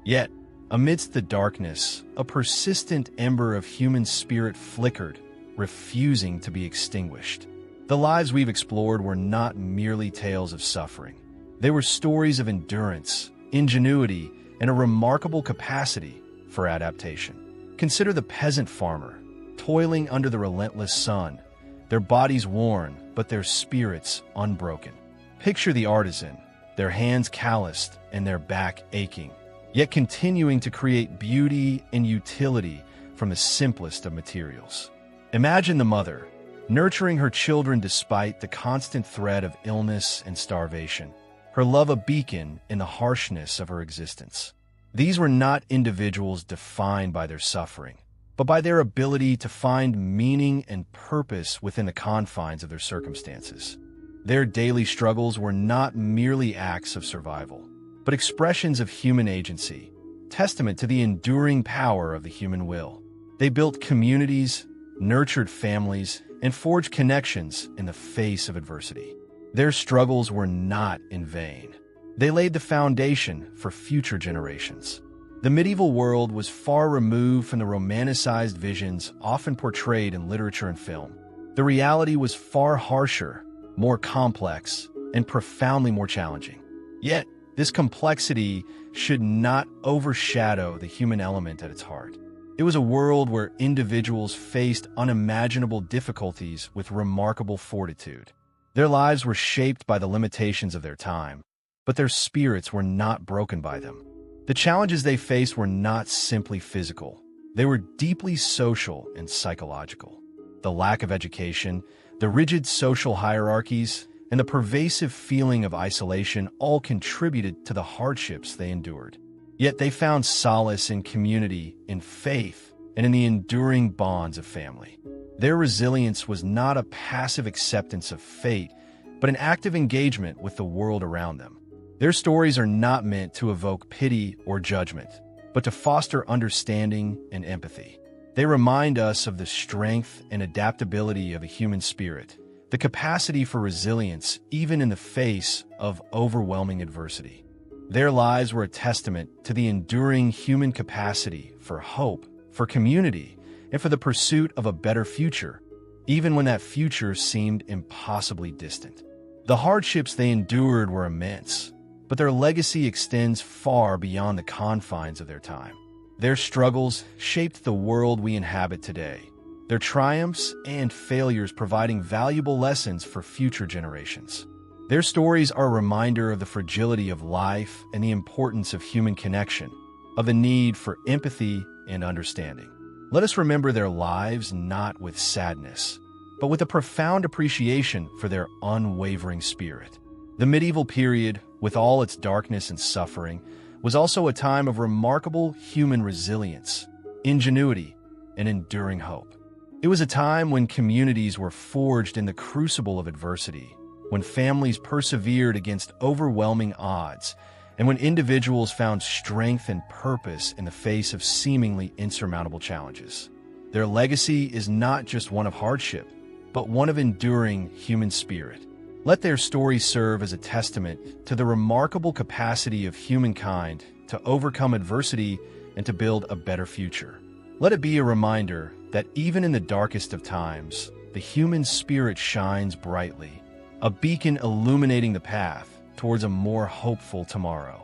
Yet, amidst the darkness, a persistent ember of human spirit flickered, refusing to be extinguished. The lives we've explored were not merely tales of suffering. They were stories of endurance, ingenuity, and a remarkable capacity for adaptation. Consider the peasant farmer, toiling under the relentless sun, their bodies worn, but their spirits unbroken. Picture the artisan, their hands calloused and their back aching, yet continuing to create beauty and utility from the simplest of materials. Imagine the mother, nurturing her children despite the constant threat of illness and starvation, her love a beacon in the harshness of her existence. These were not individuals defined by their suffering, but by their ability to find meaning and purpose within the confines of their circumstances. Their daily struggles were not merely acts of survival, but expressions of human agency, testament to the enduring power of the human will. They built communities, nurtured families, and forged connections in the face of adversity. Their struggles were not in vain. They laid the foundation for future generations. The medieval world was far removed from the romanticized visions often portrayed in literature and film. The reality was far harsher, more complex, and profoundly more challenging. Yet, this complexity should not overshadow the human element at its heart. It was a world where individuals faced unimaginable difficulties with remarkable fortitude. Their lives were shaped by the limitations of their time, but their spirits were not broken by them. The challenges they faced were not simply physical. They were deeply social and psychological. The lack of education, the rigid social hierarchies, and the pervasive feeling of isolation all contributed to the hardships they endured. Yet they found solace in community, in faith, and in the enduring bonds of family. Their resilience was not a passive acceptance of fate, but an active engagement with the world around them. Their stories are not meant to evoke pity or judgment, but to foster understanding and empathy. They remind us of the strength and adaptability of the human spirit, the capacity for resilience even in the face of overwhelming adversity. Their lives were a testament to the enduring human capacity for hope, for community, and for the pursuit of a better future, even when that future seemed impossibly distant. The hardships they endured were immense, but their legacy extends far beyond the confines of their time. Their struggles shaped the world we inhabit today, their triumphs and failures providing valuable lessons for future generations. Their stories are a reminder of the fragility of life and the importance of human connection, of the need for empathy and understanding. Let us remember their lives not with sadness, but with a profound appreciation for their unwavering spirit. The medieval period, with all its darkness and suffering, was also a time of remarkable human resilience, ingenuity, and enduring hope. It was a time when communities were forged in the crucible of adversity, when families persevered against overwhelming odds, and when individuals found strength and purpose in the face of seemingly insurmountable challenges. Their legacy is not just one of hardship, but one of enduring human spirit. Let their stories serve as a testament to the remarkable capacity of humankind to overcome adversity and to build a better future. Let it be a reminder that even in the darkest of times, the human spirit shines brightly, a beacon illuminating the path towards a more hopeful tomorrow.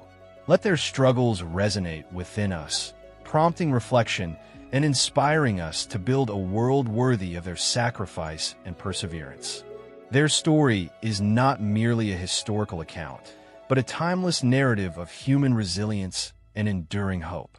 Let their struggles resonate within us, prompting reflection and inspiring us to build a world worthy of their sacrifice and perseverance. Their story is not merely a historical account, but a timeless narrative of human resilience and enduring hope.